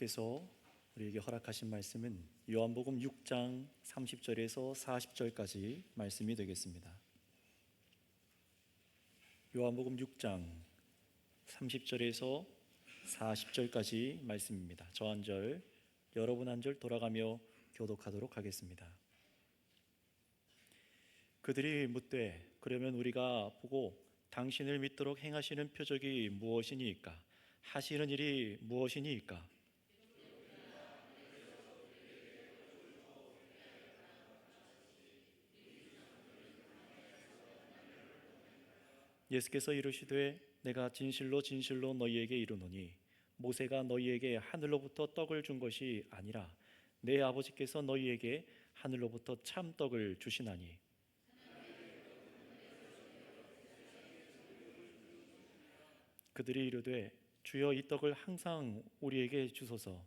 하나님께서 우리에게 허락하신 말씀은 요한복음 6장 30절에서 40절까지 말씀이 되겠습니다. 요한복음 6장 30절에서 40절까지 말씀입니다. 저 한 절, 여러분 한 절 돌아가며 교독하도록 하겠습니다. 그들이 묻되 그러면 우리가 보고 당신을 믿도록 행하시는 표적이 무엇이니이까? 하시는 일이 무엇이니이까? 예수께서 이르시되 내가 진실로 진실로 너희에게 이르노니 모세가 너희에게 하늘로부터 떡을 준 것이 아니라 내 아버지께서 너희에게 하늘로부터 참 떡을 주시나니. 그들이 이르되 주여 이 떡을 항상 우리에게 주소서.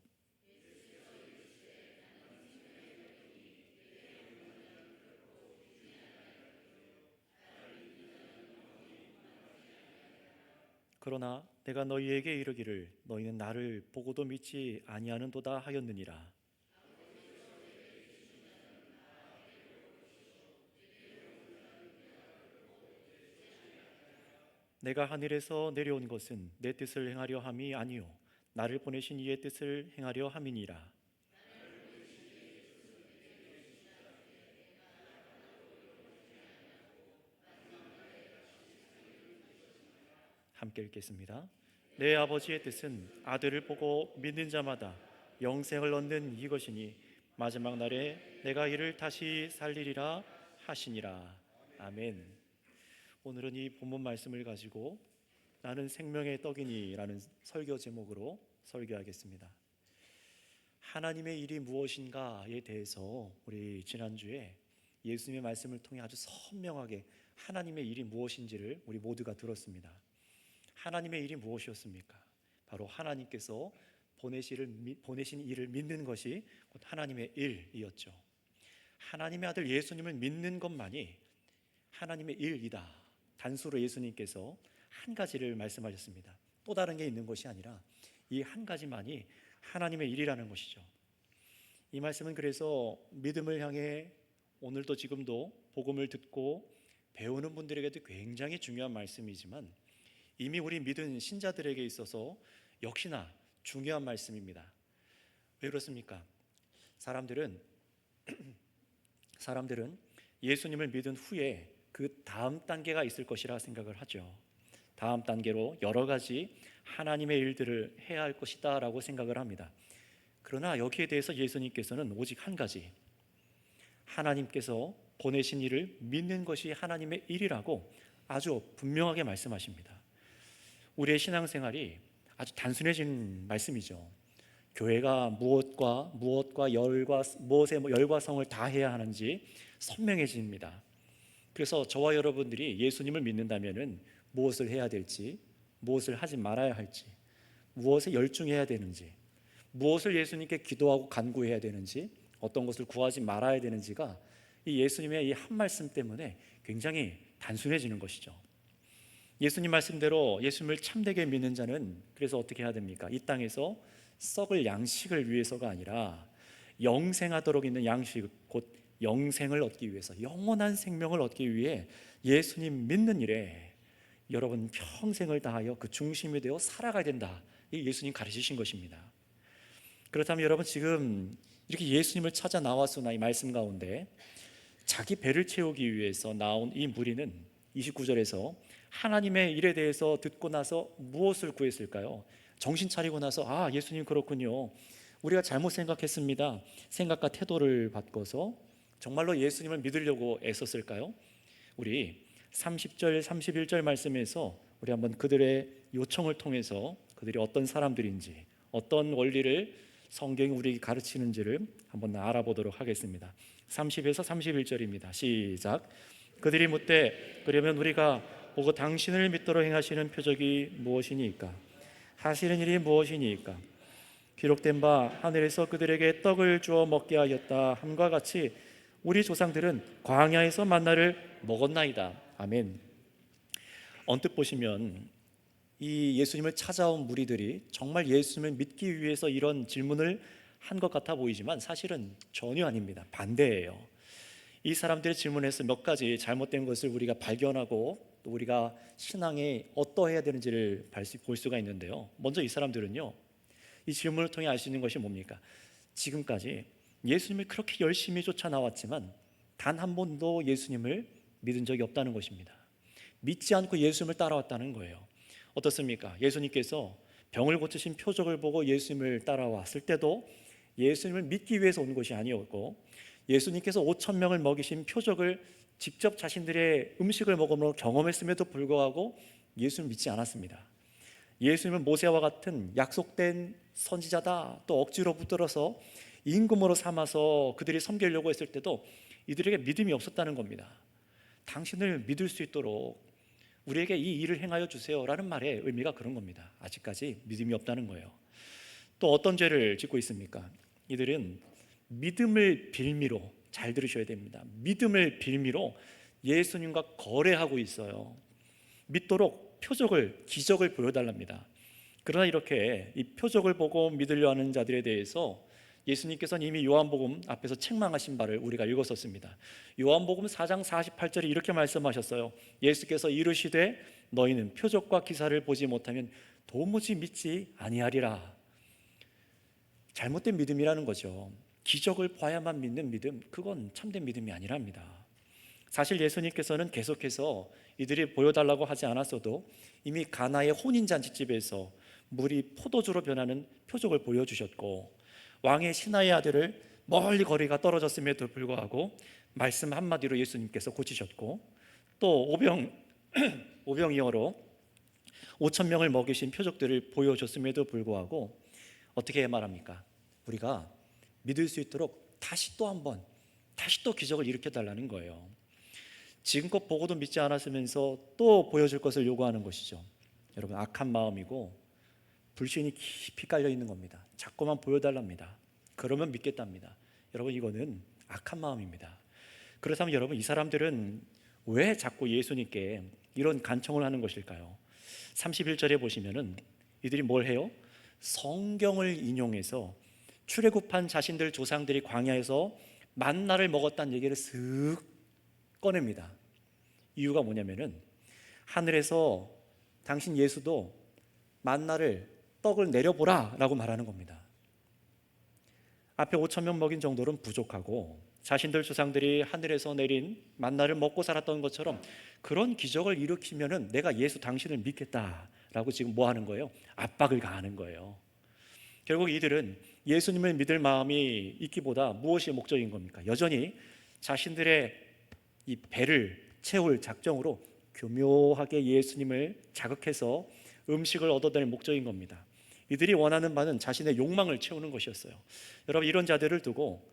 그러나 내가 너희에게 이르기를 너희는 나를 보고도 믿지 아니하는도다 하였느니라. 내가 하늘에서 내려온 것은 내 뜻을 행하려 함이 아니요 나를 보내신 이의 뜻을 행하려 함이니라. 함께 읽겠습니다. 내 아버지의 뜻은 아들을 보고 믿는 자마다 영생을 얻는 이것이니 마지막 날에 내가 이를 다시 살리리라 하시니라. 아멘. 오늘은 이 본문 말씀을 가지고 나는 생명의 떡이니 라는 설교 제목으로 설교하겠습니다. 하나님의 일이 무엇인가에 대해서 우리 지난주에 예수님의 말씀을 통해 아주 선명하게 하나님의 일이 무엇인지를 우리 모두가 들었습니다. 하나님의 일이 무엇이었습니까? 바로 하나님께서 보내신 일을 믿는 것이 곧 하나님의 일이었죠. 하나님의 아들 예수님을 믿는 것만이 하나님의 일이다. 단수로 예수님께서 한 가지를 말씀하셨습니다. 또 다른 게 있는 것이 아니라 이 한 가지만이 하나님의 일이라는 것이죠. 이 말씀은 그래서 믿음을 향해 오늘도 지금도 복음을 듣고 배우는 분들에게도 굉장히 중요한 말씀이지만 이미 우리 믿은 신자들에게 있어서 역시나 중요한 말씀입니다. 왜 그렇습니까? 사람들은 예수님을 믿은 후에 그 다음 단계가 있을 것이라 생각을 하죠. 다음 단계로 여러 가지 하나님의 일들을 해야 할 것이다 라고 생각을 합니다. 그러나 여기에 대해서 예수님께서는 오직 한 가지, 하나님께서 보내신 일을 믿는 것이 하나님의 일이라고 아주 분명하게 말씀하십니다. 우리의 신앙생활이 아주 단순해진 말씀이죠. 교회가 무엇과 무엇에 열과 성을 다해야 하는지 선명해집니다. 그래서 저와 여러분들이 예수님을 믿는다면은 무엇을 해야 될지, 무엇을 하지 말아야 할지, 무엇에 열중해야 되는지, 무엇을 예수님께 기도하고 간구해야 되는지, 어떤 것을 구하지 말아야 되는지가 이 예수님의 이 한 말씀 때문에 굉장히 단순해지는 것이죠. 예수님 말씀대로 예수님을 참되게 믿는 자는 그래서 어떻게 해야 됩니까? 이 땅에서 썩을 양식을 위해서가 아니라 영생하도록 있는 양식, 곧 영생을 얻기 위해서, 영원한 생명을 얻기 위해 예수님 믿는 일에 여러분 평생을 다하여 그 중심이 되어 살아가야 된다. 이 예수님 가르치신 것입니다. 그렇다면 여러분 지금 이렇게 예수님을 찾아 나왔으나 이 말씀 가운데 자기 배를 채우기 위해서 나온 이 무리는 29절에서 하나님의 일에 대해서 듣고 나서 무엇을 구했을까요? 정신 차리고 나서 예수님 그렇군요, 우리가 잘못 생각했습니다. 생각과 태도를 바꿔서 정말로 예수님을 믿으려고 애썼을까요? 우리 30절 31절 말씀에서 우리 한번 그들의 요청을 통해서 그들이 어떤 사람들인지, 어떤 원리를 성경이 우리에게 가르치는지를 한번 알아보도록 하겠습니다. 30에서 31절입니다. 시작. 그들이 묻되 그러면 우리가 보고 당신을 믿도록 행하시는 표적이 무엇이니까? 하시는 일이 무엇이니까? 기록된 바 하늘에서 그들에게 떡을 주어 먹게 하였다 함과 같이 우리 조상들은 광야에서 만나를 먹었나이다. 아멘. 언뜻 보시면 이 예수님을 찾아온 무리들이 정말 예수님을 믿기 위해서 이런 질문을 한 것 같아 보이지만 사실은 전혀 아닙니다. 반대예요. 이 사람들의 질문에서 몇 가지 잘못된 것을 우리가 발견하고 또 우리가 신앙에 어떠해야 되는지를 볼 수가 있는데요. 먼저 이 사람들은요, 이 질문을 통해 알 수 있는 것이 뭡니까? 지금까지 예수님을 그렇게 열심히 쫓아나왔지만 단 한 번도 예수님을 믿은 적이 없다는 것입니다. 믿지 않고 예수님을 따라왔다는 거예요. 어떻습니까? 예수님께서 병을 고치신 표적을 보고 예수님을 따라왔을 때도 예수님을 믿기 위해서 온 것이 아니었고, 예수님께서 5천 명을 먹이신 표적을 직접 자신들의 음식을 먹음으로 경험했음에도 불구하고 예수님을 믿지 않았습니다. 예수님은 모세와 같은 약속된 선지자다 또 억지로 붙들어서 임금으로 삼아서 그들이 섬기려고 했을 때도 이들에게 믿음이 없었다는 겁니다. 당신을 믿을 수 있도록 우리에게 이 일을 행하여 주세요라는 말의 의미가 그런 겁니다. 아직까지 믿음이 없다는 거예요. 또 어떤 죄를 짓고 있습니까? 이들은 믿음을 빌미로, 잘 들으셔야 됩니다. 믿음을 빌미로 예수님과 거래하고 있어요. 믿도록 표적을, 기적을 보여달랍니다. 그러나 이렇게 이 표적을 보고 믿으려 하는 자들에 대해서 예수님께서는 이미 요한복음 앞에서 책망하신 바를 우리가 읽었었습니다. 요한복음 4장 48절에 이렇게 말씀하셨어요. 예수께서 이르시되 너희는 표적과 기사를 보지 못하면 도무지 믿지 아니하리라. 잘못된 믿음이라는 거죠. 기적을 봐야만 믿는 믿음, 그건 참된 믿음이 아니랍니다. 사실 예수님께서는 계속해서 이들이 보여달라고 하지 않았어도 이미 가나의 혼인잔치집에서 물이 포도주로 변하는 표적을 보여주셨고, 왕의 신하의 아들을 멀리 거리가 떨어졌음에도 불구하고 말씀 한마디로 예수님께서 고치셨고, 또 오병이어로 5천 명을 먹이신 표적들을 보여줬음에도 불구하고 어떻게 말합니까? 우리가 믿을 수 있도록 다시 또 기적을 일으켜달라는 거예요. 지금껏 보고도 믿지 않았으면서 또 보여줄 것을 요구하는 것이죠. 여러분, 악한 마음이고 불신이 깊이 깔려 있는 겁니다. 자꾸만 보여달랍니다. 그러면 믿겠답니다. 여러분, 이거는 악한 마음입니다. 그렇다면 여러분, 이 사람들은 왜 자꾸 예수님께 이런 간청을 하는 것일까요? 31절에 보시면은 이들이 뭘 해요? 성경을 인용해서 출애굽한 자신들 조상들이 광야에서 만나를 먹었다는 얘기를 쓱 꺼냅니다. 이유가 뭐냐면은 하늘에서 당신 예수도 만나를, 떡을 내려보라 라고 말하는 겁니다. 앞에 5천 명 먹인 정도는 부족하고 자신들 조상들이 하늘에서 내린 만나를 먹고 살았던 것처럼 그런 기적을 일으키면은 내가 예수 당신을 믿겠다라고 지금 뭐 하는 거예요? 압박을 가하는 거예요. 결국 이들은 예수님을 믿을 마음이 있기보다 무엇이 목적인 겁니까? 여전히 자신들의 이 배를 채울 작정으로 교묘하게 예수님을 자극해서 음식을 얻어낼 목적인 겁니다. 이들이 원하는 바는 자신의 욕망을 채우는 것이었어요. 여러분, 이런 자들을 두고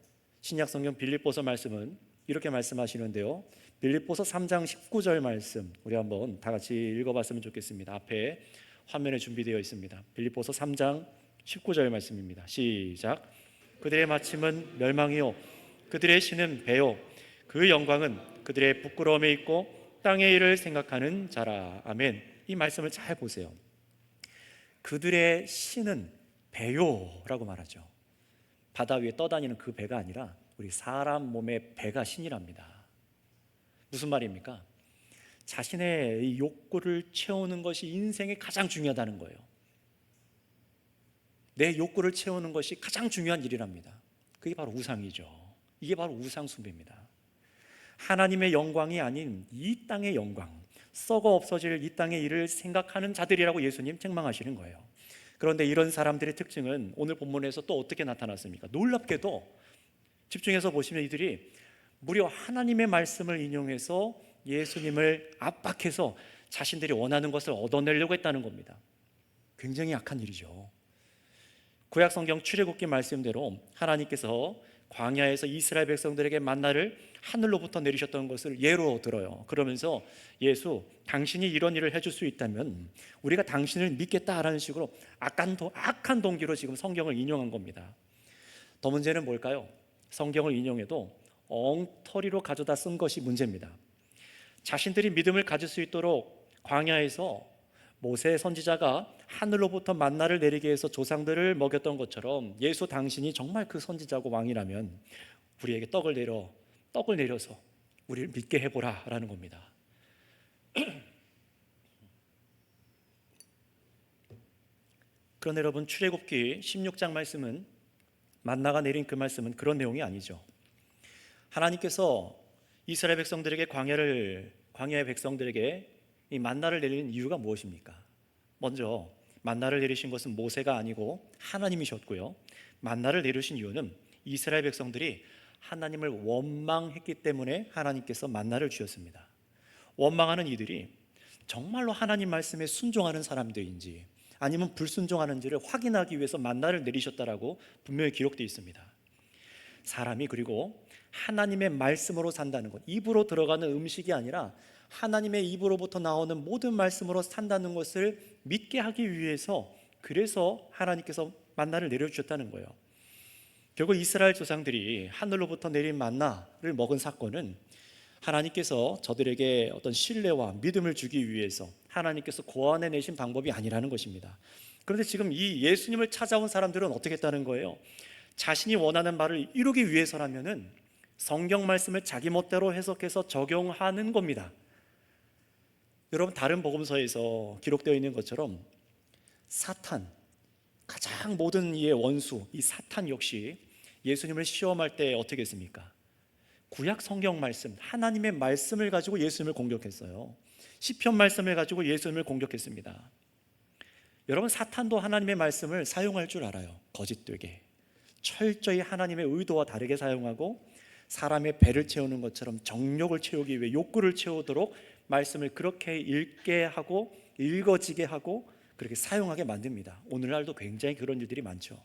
신약성경 빌립보서 말씀은 이렇게 말씀하시는데요. 빌립보서 3장 19절 말씀 우리 한번 다 같이 읽어봤으면 좋겠습니다. 앞에 화면에 준비되어 있습니다. 빌립보서 3장 19절 말씀입니다. 시작. 그들의 마침은 멸망이요 그들의 신은 배요 그 영광은 그들의 부끄러움에 있고 땅의 일을 생각하는 자라. 아멘. 이 말씀을 잘 보세요. 그들의 신은 배요라고 말하죠. 바다 위에 떠다니는 그 배가 아니라 우리 사람 몸의 배가 신이랍니다. 무슨 말입니까? 자신의 이 욕구를 채우는 것이 인생에 가장 중요하다는 거예요. 내 욕구를 채우는 것이 가장 중요한 일이랍니다. 그게 바로 우상이죠. 이게 바로 우상 숭배입니다. 하나님의 영광이 아닌 이 땅의 영광, 썩어 없어질 이 땅의 일을 생각하는 자들이라고 예수님 책망하시는 거예요. 그런데 이런 사람들의 특징은 오늘 본문에서 또 어떻게 나타났습니까? 놀랍게도 집중해서 보시면 이들이 무려 하나님의 말씀을 인용해서 예수님을 압박해서 자신들이 원하는 것을 얻어내려고 했다는 겁니다. 굉장히 악한 일이죠. 구약성경 출애굽기 말씀대로 하나님께서 광야에서 이스라엘 백성들에게 만나를 하늘로부터 내리셨던 것을 예로 들어요. 그러면서 예수, 당신이 이런 일을 해줄 수 있다면 우리가 당신을 믿겠다라는 식으로 악한 동기로 지금 성경을 인용한 겁니다. 더 문제는 뭘까요? 성경을 인용해도 엉터리로 가져다 쓴 것이 문제입니다. 자신들이 믿음을 가질 수 있도록 광야에서 모세 선지자가 하늘로부터 만나를 내리게 해서 조상들을 먹였던 것처럼 예수 당신이 정말 그 선지자고 왕이라면 우리에게 떡을 내려서 우리를 믿게 해보라라는 겁니다. 그런데 여러분, 출애굽기 16장 말씀은, 만나가 내린 그 말씀은 그런 내용이 아니죠. 하나님께서 이스라엘 백성들에게 광야의 백성들에게 이 만나를 내리는 이유가 무엇입니까? 먼저 만나를 내리신 것은 모세가 아니고 하나님이셨고요. 만나를 내리신 이유는 이스라엘 백성들이 하나님을 원망했기 때문에 하나님께서 만나를 주셨습니다. 원망하는 이들이 정말로 하나님 말씀에 순종하는 사람들인지 아니면 불순종하는지를 확인하기 위해서 만나를 내리셨다라고 분명히 기록되어 있습니다. 사람이 그리고 하나님의 말씀으로 산다는 것, 입으로 들어가는 음식이 아니라 하나님의 입으로부터 나오는 모든 말씀으로 산다는 것을 믿게 하기 위해서, 그래서 하나님께서 만나를 내려주셨다는 거예요. 결국 이스라엘 조상들이 하늘로부터 내린 만나를 먹은 사건은 하나님께서 저들에게 어떤 신뢰와 믿음을 주기 위해서 하나님께서 고안해 내신 방법이 아니라는 것입니다. 그런데 지금 이 예수님을 찾아온 사람들은 어떻게 했다는 거예요? 자신이 원하는 바를 이루기 위해서라면은 성경 말씀을 자기 멋대로 해석해서 적용하는 겁니다. 여러분, 다른 복음서에서 기록되어 있는 것처럼 사탄, 가장 모든 이의 원수, 이 사탄 역시 예수님을 시험할 때 어떻게 했습니까? 구약 성경 말씀, 하나님의 말씀을 가지고 예수님을 공격했어요. 시편 말씀을 가지고 예수님을 공격했습니다. 여러분, 사탄도 하나님의 말씀을 사용할 줄 알아요. 거짓되게 철저히 하나님의 의도와 다르게 사용하고, 사람의 배를 채우는 것처럼 정욕을 채우기 위해 욕구를 채우도록 말씀을 그렇게 읽게 하고 읽어지게 하고 그렇게 사용하게 만듭니다. 오늘날도 굉장히 그런 일들이 많죠.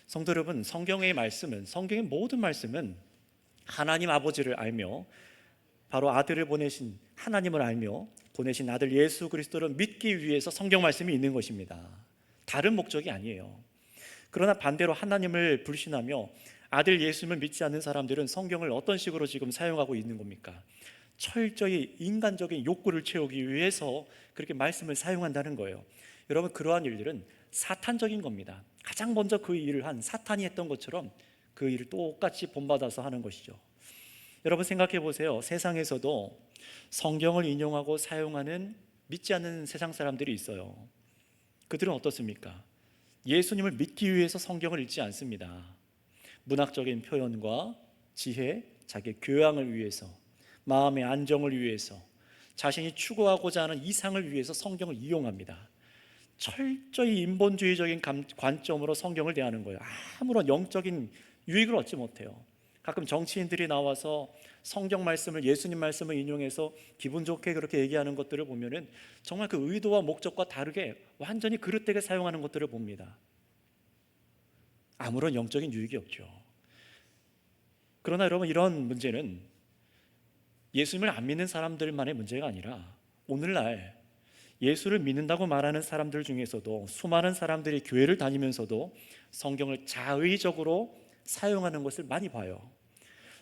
성도 여러분, 성경의 말씀은, 성경의 모든 말씀은 하나님 아버지를 알며 바로 아들을 보내신 하나님을 알며 보내신 아들 예수 그리스도를 믿기 위해서 성경 말씀이 있는 것입니다. 다른 목적이 아니에요. 그러나 반대로 하나님을 불신하며 아들 예수님을 믿지 않는 사람들은 성경을 어떤 식으로 지금 사용하고 있는 겁니까? 철저히 인간적인 욕구를 채우기 위해서 그렇게 말씀을 사용한다는 거예요. 여러분, 그러한 일들은 사탄적인 겁니다. 가장 먼저 그 일을 한 사탄이 했던 것처럼 그 일을 똑같이 본받아서 하는 것이죠. 여러분, 생각해 보세요. 세상에서도 성경을 인용하고 사용하는 믿지 않는 세상 사람들이 있어요. 그들은 어떻습니까? 예수님을 믿기 위해서 성경을 읽지 않습니다. 문학적인 표현과 지혜, 자기의 교양을 위해서, 마음의 안정을 위해서, 자신이 추구하고자 하는 이상을 위해서 성경을 이용합니다. 철저히 인본주의적인 관점으로 성경을 대하는 거예요. 아무런 영적인 유익을 얻지 못해요. 가끔 정치인들이 나와서 성경 말씀을, 예수님 말씀을 인용해서 기분 좋게 그렇게 얘기하는 것들을 보면은 정말 그 의도와 목적과 다르게 완전히 그릇되게 사용하는 것들을 봅니다. 아무런 영적인 유익이 없죠. 그러나 여러분, 이런 문제는 예수님을 안 믿는 사람들만의 문제가 아니라 오늘날 예수를 믿는다고 말하는 사람들 중에서도 수많은 사람들이 교회를 다니면서도 성경을 자의적으로 사용하는 것을 많이 봐요.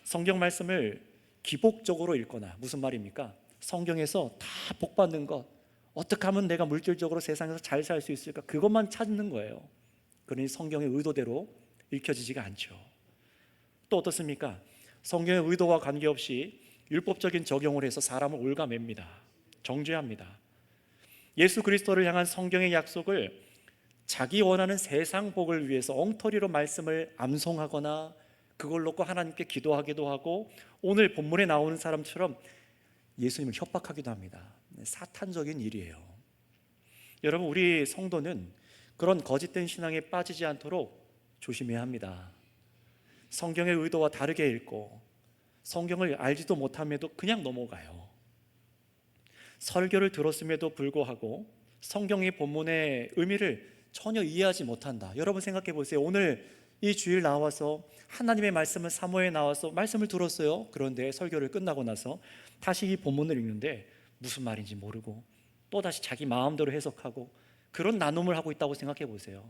성경 말씀을 기복적으로 읽거나, 무슨 말입니까? 성경에서 다 복받는 것, 어떻게 하면 내가 물질적으로 세상에서 잘 살 수 있을까, 그것만 찾는 거예요. 그러니 성경의 의도대로 읽혀지지가 않죠. 또 어떻습니까? 성경의 의도와 관계없이 율법적인 적용을 해서 사람을 올가맵니다. 정죄합니다. 예수 그리스도를 향한 성경의 약속을 자기 원하는 세상 복을 위해서 엉터리로 말씀을 암송하거나 그걸 놓고 하나님께 기도하기도 하고, 오늘 본문에 나오는 사람처럼 예수님을 협박하기도 합니다. 사탄적인 일이에요. 여러분, 우리 성도는 그런 거짓된 신앙에 빠지지 않도록 조심해야 합니다. 성경의 의도와 다르게 읽고 성경을 알지도 못함에도 그냥 넘어가요. 설교를 들었음에도 불구하고 성경의 본문의 의미를 전혀 이해하지 못한다. 여러분, 생각해 보세요. 오늘 이 주일 나와서 하나님의 말씀을 사모에 나와서 말씀을 들었어요. 그런데 설교를 끝나고 나서 다시 이 본문을 읽는데 무슨 말인지 모르고 또다시 자기 마음대로 해석하고 그런 나눔을 하고 있다고 생각해 보세요.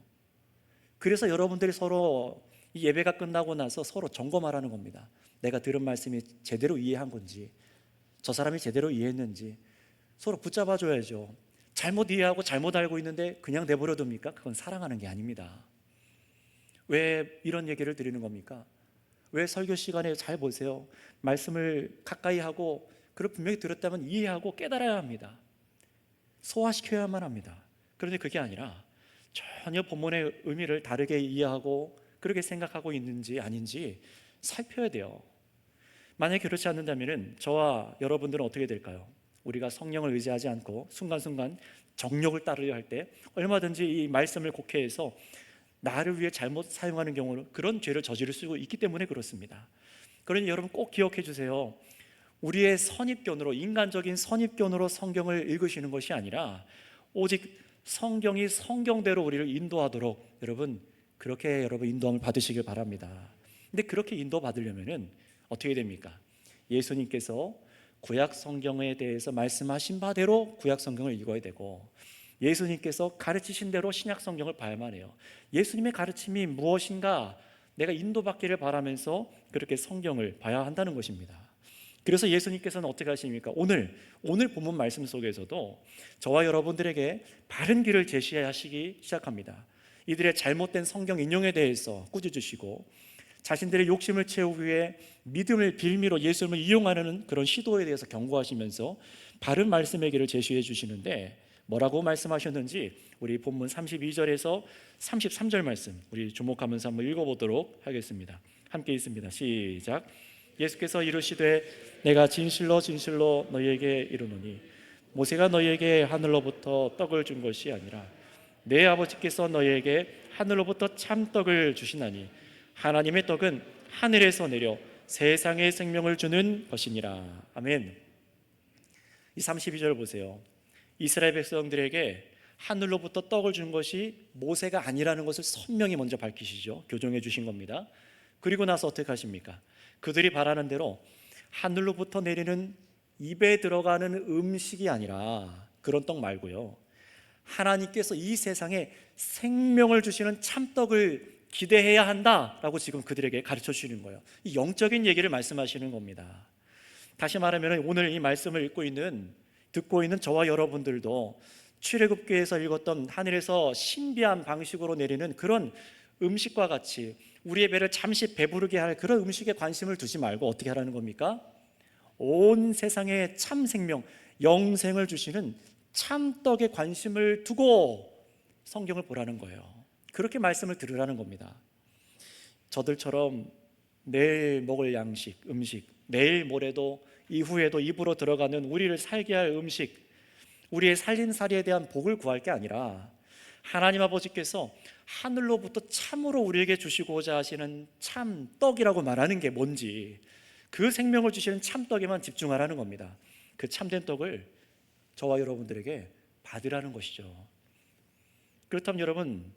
그래서 여러분들이 서로 이 예배가 끝나고 나서 서로 점검하라는 겁니다. 내가 들은 말씀이 제대로 이해한 건지, 저 사람이 제대로 이해했는지 서로 붙잡아 줘야죠. 잘못 이해하고 잘못 알고 있는데 그냥 내버려 둡니까? 그건 사랑하는 게 아닙니다. 왜 이런 얘기를 드리는 겁니까? 왜 설교 시간에 잘 보세요. 말씀을 가까이 하고 그걸 분명히 들었다면 이해하고 깨달아야 합니다. 소화시켜야만 합니다. 그런데 그게 아니라 전혀 본문의 의미를 다르게 이해하고 그렇게 생각하고 있는지 아닌지 살펴야 돼요. 만약에 그렇지 않는다면 저와 여러분들은 어떻게 될까요? 우리가 성령을 의지하지 않고 순간순간 정욕을 따르려 할 때 얼마든지 이 말씀을 곡해해서 나를 위해 잘못 사용하는 경우는 그런 죄를 저지를 수 있기 때문에 그렇습니다. 그러니 여러분 꼭 기억해 주세요. 우리의 선입견으로, 인간적인 선입견으로 성경을 읽으시는 것이 아니라 오직 성경이 성경대로 우리를 인도하도록 여러분 그렇게 인도함을 받으시길 바랍니다. 근데 그렇게 인도받으려면 어떻게 됩니까? 예수님께서 구약 성경에 대해서 말씀하신 바대로 구약 성경을 읽어야 되고, 예수님께서 가르치신 대로 신약 성경을 봐야만 해요. 예수님의 가르침이 무엇인가 내가 인도받기를 바라면서 그렇게 성경을 봐야 한다는 것입니다. 그래서 예수님께서는 어떻게 하십니까? 오늘 본문 말씀 속에서도 저와 여러분들에게 바른 길을 제시하시기 시작합니다. 이들의 잘못된 성경 인용에 대해서 꾸짖으시고 자신들의 욕심을 채우기 위해 믿음을 빌미로 예수님을 이용하는 그런 시도에 대해서 경고하시면서 바른 말씀의 길을 제시해 주시는데, 뭐라고 말씀하셨는지 우리 본문 32절에서 33절 말씀 우리 주목하면서 한번 읽어보도록 하겠습니다. 함께 읽습니다. 시작. 예수께서 이르시되 내가 진실로 진실로 너희에게 이르노니 모세가 너희에게 하늘로부터 떡을 준 것이 아니라 내 아버지께서 너희에게 하늘로부터 참떡을 주시나니 하나님의 떡은 하늘에서 내려 세상에 생명을 주는 것이니라. 아멘. 이 32절 보세요. 이스라엘 백성들에게 하늘로부터 떡을 준 것이 모세가 아니라는 것을 선명히 먼저 밝히시죠. 교정해 주신 겁니다. 그리고 나서 어떻게 하십니까? 그들이 바라는 대로 하늘로부터 내리는 입에 들어가는 음식이 아니라 그런 떡 말고요, 하나님께서 이 세상에 생명을 주시는 참떡을 기대해야 한다라고 지금 그들에게 가르쳐 주시는 거예요. 이 영적인 얘기를 말씀하시는 겁니다. 다시 말하면 오늘 이 말씀을 듣고 있는 저와 여러분들도 출애굽기에서 읽었던 하늘에서 신비한 방식으로 내리는 그런 음식과 같이 우리의 배를 잠시 배부르게 할 그런 음식에 관심을 두지 말고 어떻게 하라는 겁니까? 온 세상에 참 생명, 영생을 주시는 참떡에 관심을 두고 성경을 보라는 거예요. 그렇게 말씀을 들으라는 겁니다. 저들처럼 내일 먹을 양식, 음식, 내일 모레도 이후에도 입으로 들어가는 우리를 살게 할 음식, 우리의 살림살이에 대한 복을 구할 게 아니라 하나님 아버지께서 하늘로부터 참으로 우리에게 주시고자 하시는 참떡이라고 말하는 게 뭔지, 그 생명을 주시는 참떡에만 집중하라는 겁니다. 그 참된 떡을 저와 여러분들에게 받으라는 것이죠. 그렇다면 여러분,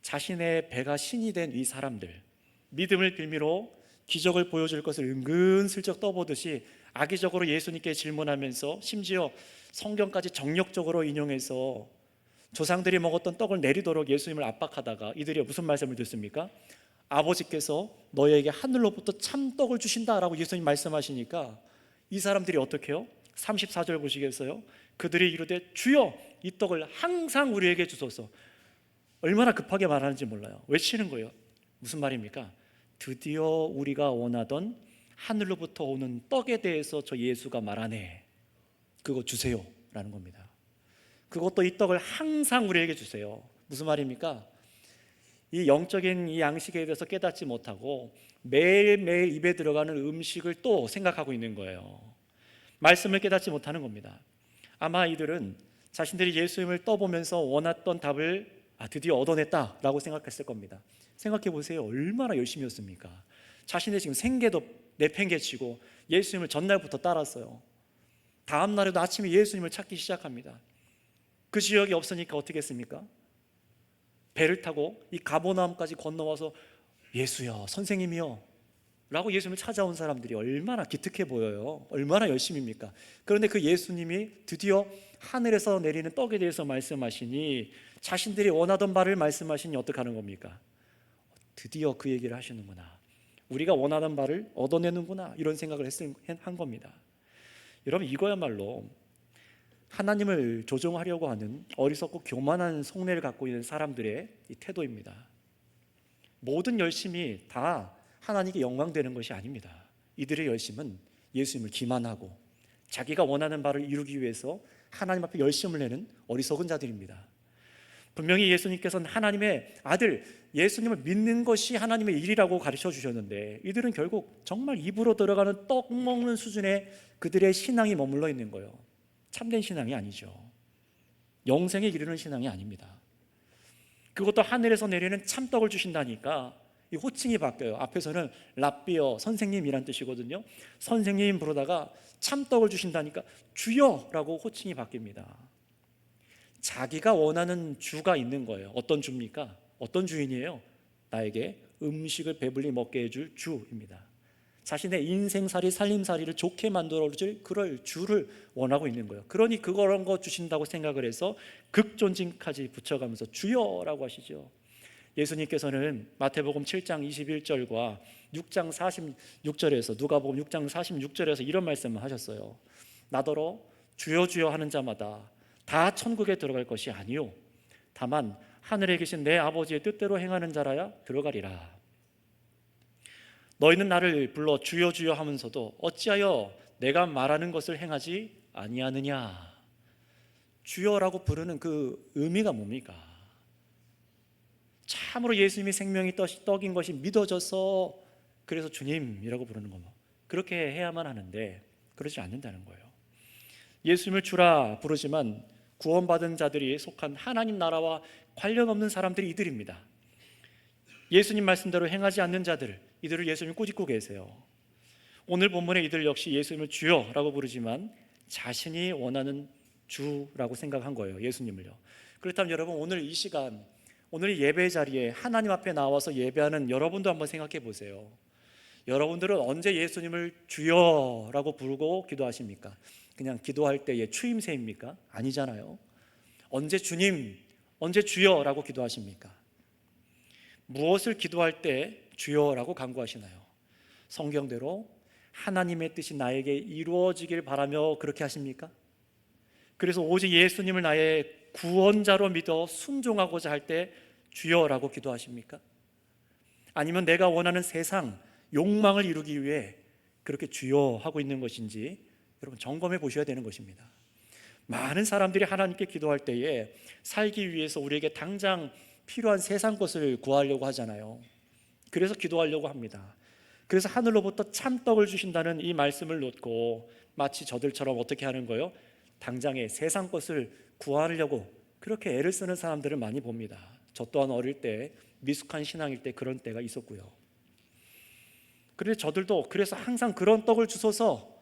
자신의 배가 신이 된 이 사람들, 믿음을 빌미로 기적을 보여줄 것을 은근슬쩍 떠보듯이 악의적으로 예수님께 질문하면서 심지어 성경까지 정력적으로 인용해서 조상들이 먹었던 떡을 내리도록 예수님을 압박하다가 이들이 무슨 말씀을 듣습니까? 아버지께서 너희에게 하늘로부터 참떡을 주신다라고 예수님 말씀하시니까 이 사람들이 어떻게 해요? 34절 보시겠어요? 그들이 이르되 주여 이 떡을 항상 우리에게 주소서. 얼마나 급하게 말하는지 몰라요. 외치는 거예요. 무슨 말입니까? 드디어 우리가 원하던 하늘로부터 오는 떡에 대해서 저 예수가 말하네. 그거 주세요 라는 겁니다. 그것도 이 떡을 항상 우리에게 주세요. 무슨 말입니까? 이 영적인 이 양식에 대해서 깨닫지 못하고 매일매일 입에 들어가는 음식을 또 생각하고 있는 거예요. 말씀을 깨닫지 못하는 겁니다. 아마 이들은 자신들이 예수님을 떠보면서 원했던 답을 드디어 얻어냈다라고 생각했을 겁니다. 생각해 보세요. 얼마나 열심히였습니까? 자신의 지금 생계도 내팽개치고 예수님을 전날부터 따랐어요. 다음 날에도 아침에 예수님을 찾기 시작합니다. 그 지역이 없으니까 어떻게 했습니까? 배를 타고 이 가버나움까지 건너와서 예수여, 선생님이여 라고 예수님을 찾아온 사람들이 얼마나 기특해 보여요. 얼마나 열심입니까? 그런데 그 예수님이 드디어 하늘에서 내리는 떡에 대해서 말씀하시니, 자신들이 원하던 바를 말씀하시니 어떻게 하는 겁니까? 드디어 그 얘기를 하시는구나, 우리가 원하는 바를 얻어내는구나, 이런 생각을 한 겁니다. 여러분, 이거야말로 하나님을 조종하려고 하는 어리석고 교만한 속내를 갖고 있는 사람들의 이 태도입니다. 모든 열심이 다 하나님께 영광되는 것이 아닙니다. 이들의 열심은 예수님을 기만하고 자기가 원하는 바를 이루기 위해서 하나님 앞에 열심을 내는 어리석은 자들입니다. 분명히 예수님께서는 하나님의 아들 예수님을 믿는 것이 하나님의 일이라고 가르쳐 주셨는데 이들은 결국 정말 입으로 들어가는 떡 먹는 수준의 그들의 신앙이 머물러 있는 거예요. 참된 신앙이 아니죠. 영생에 이르는 신앙이 아닙니다. 그것도 하늘에서 내리는 참떡을 주신다니까 이 호칭이 바뀌어요. 앞에서는 랍비어 선생님이란 뜻이거든요. 선생님 부르다가 참떡을 주신다니까 주여라고 호칭이 바뀝니다. 자기가 원하는 주가 있는 거예요. 어떤 주입니까? 어떤 주인이에요? 나에게 음식을 배불리 먹게 해줄 주입니다. 자신의 인생살이 살림살이를 좋게 만들어줄 그럴 주를 원하고 있는 거예요. 그러니 그런 거 주신다고 생각을 해서 극존칭까지 붙여가면서 주여라고 하시죠. 예수님께서는 마태복음 7장 21절과 6장 46절에서 누가복음 6장 46절에서 이런 말씀을 하셨어요. 나더러 주여 주여 하는 자마다 다 천국에 들어갈 것이 아니요 다만 하늘에 계신 내 아버지의 뜻대로 행하는 자라야 들어가리라. 너희는 나를 불러 주여 주여 하면서도 어찌하여 내가 말하는 것을 행하지 아니하느냐. 주여라고 부르는 그 의미가 뭡니까? 참으로 예수님이 생명이 떡인 것이 믿어져서 그래서 주님이라고 부르는 겁니다. 그렇게 해야만 하는데 그러지 않는다는 거예요. 예수님을 주라 부르지만 구원받은 자들이 속한 하나님 나라와 관련 없는 사람들이 이들입니다. 예수님 말씀대로 행하지 않는 자들, 이들을 예수님이 꾸짖고 계세요. 오늘 본문에 이들 역시 예수님을 주여라고 부르지만 자신이 원하는 주라고 생각한 거예요. 예수님을요. 그렇다면 여러분 오늘 이 시간 오늘 예배 자리에 하나님 앞에 나와서 예배하는 여러분도 한번 생각해 보세요. 여러분들은 언제 예수님을 주여라고 부르고 기도하십니까? 그냥 기도할 때의 추임새입니까? 아니잖아요. 언제 주님, 언제 주여라고 기도하십니까? 무엇을 기도할 때 주여라고 간구하시나요? 성경대로 하나님의 뜻이 나에게 이루어지길 바라며 그렇게 하십니까? 그래서 오직 예수님을 나의 구원자로 믿어 순종하고자 할 때 주여라고 기도하십니까? 아니면 내가 원하는 세상, 욕망을 이루기 위해 그렇게 주여 하고 있는 것인지 여러분 점검해 보셔야 되는 것입니다. 많은 사람들이 하나님께 기도할 때에 살기 위해서 우리에게 당장 필요한 세상 것을 구하려고 하잖아요. 그래서 기도하려고 합니다. 그래서 하늘로부터 참떡을 주신다는 이 말씀을 놓고 마치 저들처럼 어떻게 하는 거예요? 당장의 세상 것을 구하려고 그렇게 애를 쓰는 사람들을 많이 봅니다. 저 또한 어릴 때 미숙한 신앙일 때 그런 때가 있었고요. 그런데 저들도 그래서 항상 그런 떡을 주소서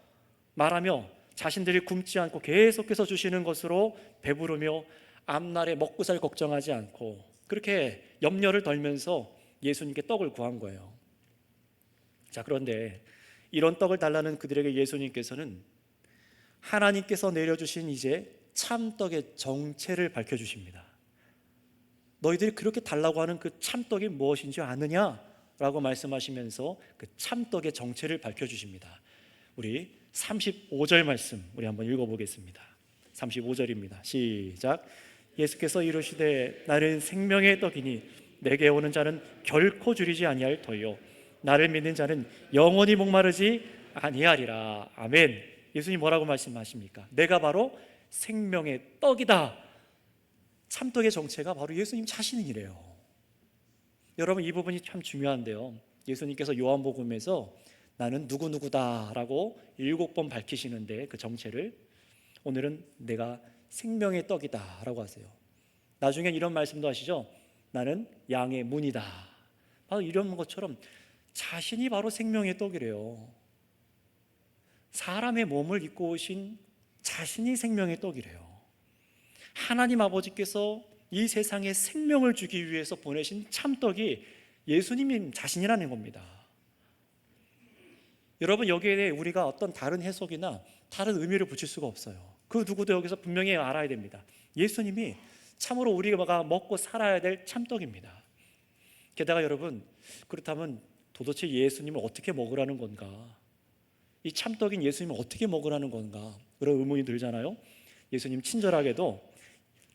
말하며 자신들이 굶지 않고 계속해서 주시는 것으로 배부르며 앞날에 먹고 살 걱정하지 않고 그렇게 염려를 덜면서 예수님께 떡을 구한 거예요. 자, 그런데 이런 떡을 달라는 그들에게 예수님께서는 하나님께서 내려주신 이제 참떡의 정체를 밝혀주십니다. 너희들이 그렇게 달라고 하는 그 참떡이 무엇인지 아느냐? 라고 말씀하시면서 그 참떡의 정체를 밝혀주십니다. 우리 35절 말씀 우리 한번 읽어보겠습니다. 35절입니다. 시작. 예수께서 이르시되 나는 생명의 떡이니 내게 오는 자는 결코 줄이지 아니할 터요 나를 믿는 자는 영원히 목마르지 아니하리라. 아멘. 예수님 뭐라고 말씀하십니까? 내가 바로 생명의 떡이다. 참떡의 정체가 바로 예수님 자신이래요. 여러분 이 부분이 참 중요한데요. 예수님께서 요한복음에서 나는 누구누구다라고 7번 밝히시는데 그 정체를 오늘은 내가 생명의 떡이다 라고 하세요. 나중엔 이런 말씀도 하시죠. 나는 양의 문이다. 바로 이런 것처럼 자신이 바로 생명의 떡이래요. 사람의 몸을 입고 오신 자신이 생명의 떡이래요. 하나님 아버지께서 이 세상에 생명을 주기 위해서 보내신 참떡이 예수님 자신이라는 겁니다. 여러분 여기에 대해 우리가 어떤 다른 해석이나 다른 의미를 붙일 수가 없어요. 그 누구도 여기서 분명히 알아야 됩니다. 예수님이 참으로 우리가 먹고 살아야 될 참떡입니다. 게다가 여러분 그렇다면 도대체 예수님을 어떻게 먹으라는 건가? 이 참떡인 예수님을 어떻게 먹으라는 건가? 그런 의문이 들잖아요. 예수님 친절하게도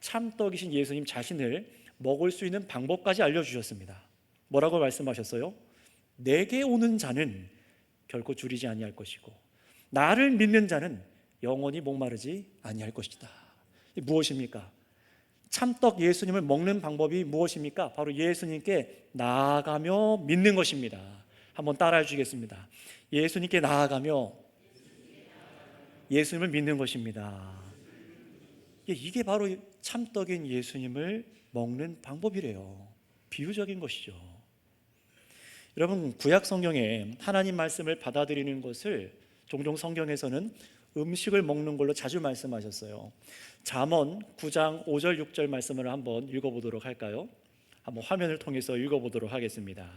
참떡이신 예수님 자신을 먹을 수 있는 방법까지 알려주셨습니다. 뭐라고 말씀하셨어요? 내게 오는 자는 결코 줄이지 아니할 것이고 나를 믿는 자는 영원히 목마르지 아니할 것이다. 무엇입니까? 참떡 예수님을 먹는 방법이 무엇입니까? 바로 예수님께 나아가며 믿는 것입니다. 한번 따라해 주시겠습니다. 예수님께 나아가며 예수님을 믿는 것입니다. 이게 바로 참떡인 예수님을 먹는 방법이래요. 비유적인 것이죠. 여러분, 구약 성경에 하나님 말씀을 받아들이는 것을 종종 성경에서는 음식을 먹는 걸로 자주 말씀하셨어요. 잠언 9장 5절 6절 말씀을 한번 읽어보도록 할까요? 한번 화면을 통해서 읽어보도록 하겠습니다.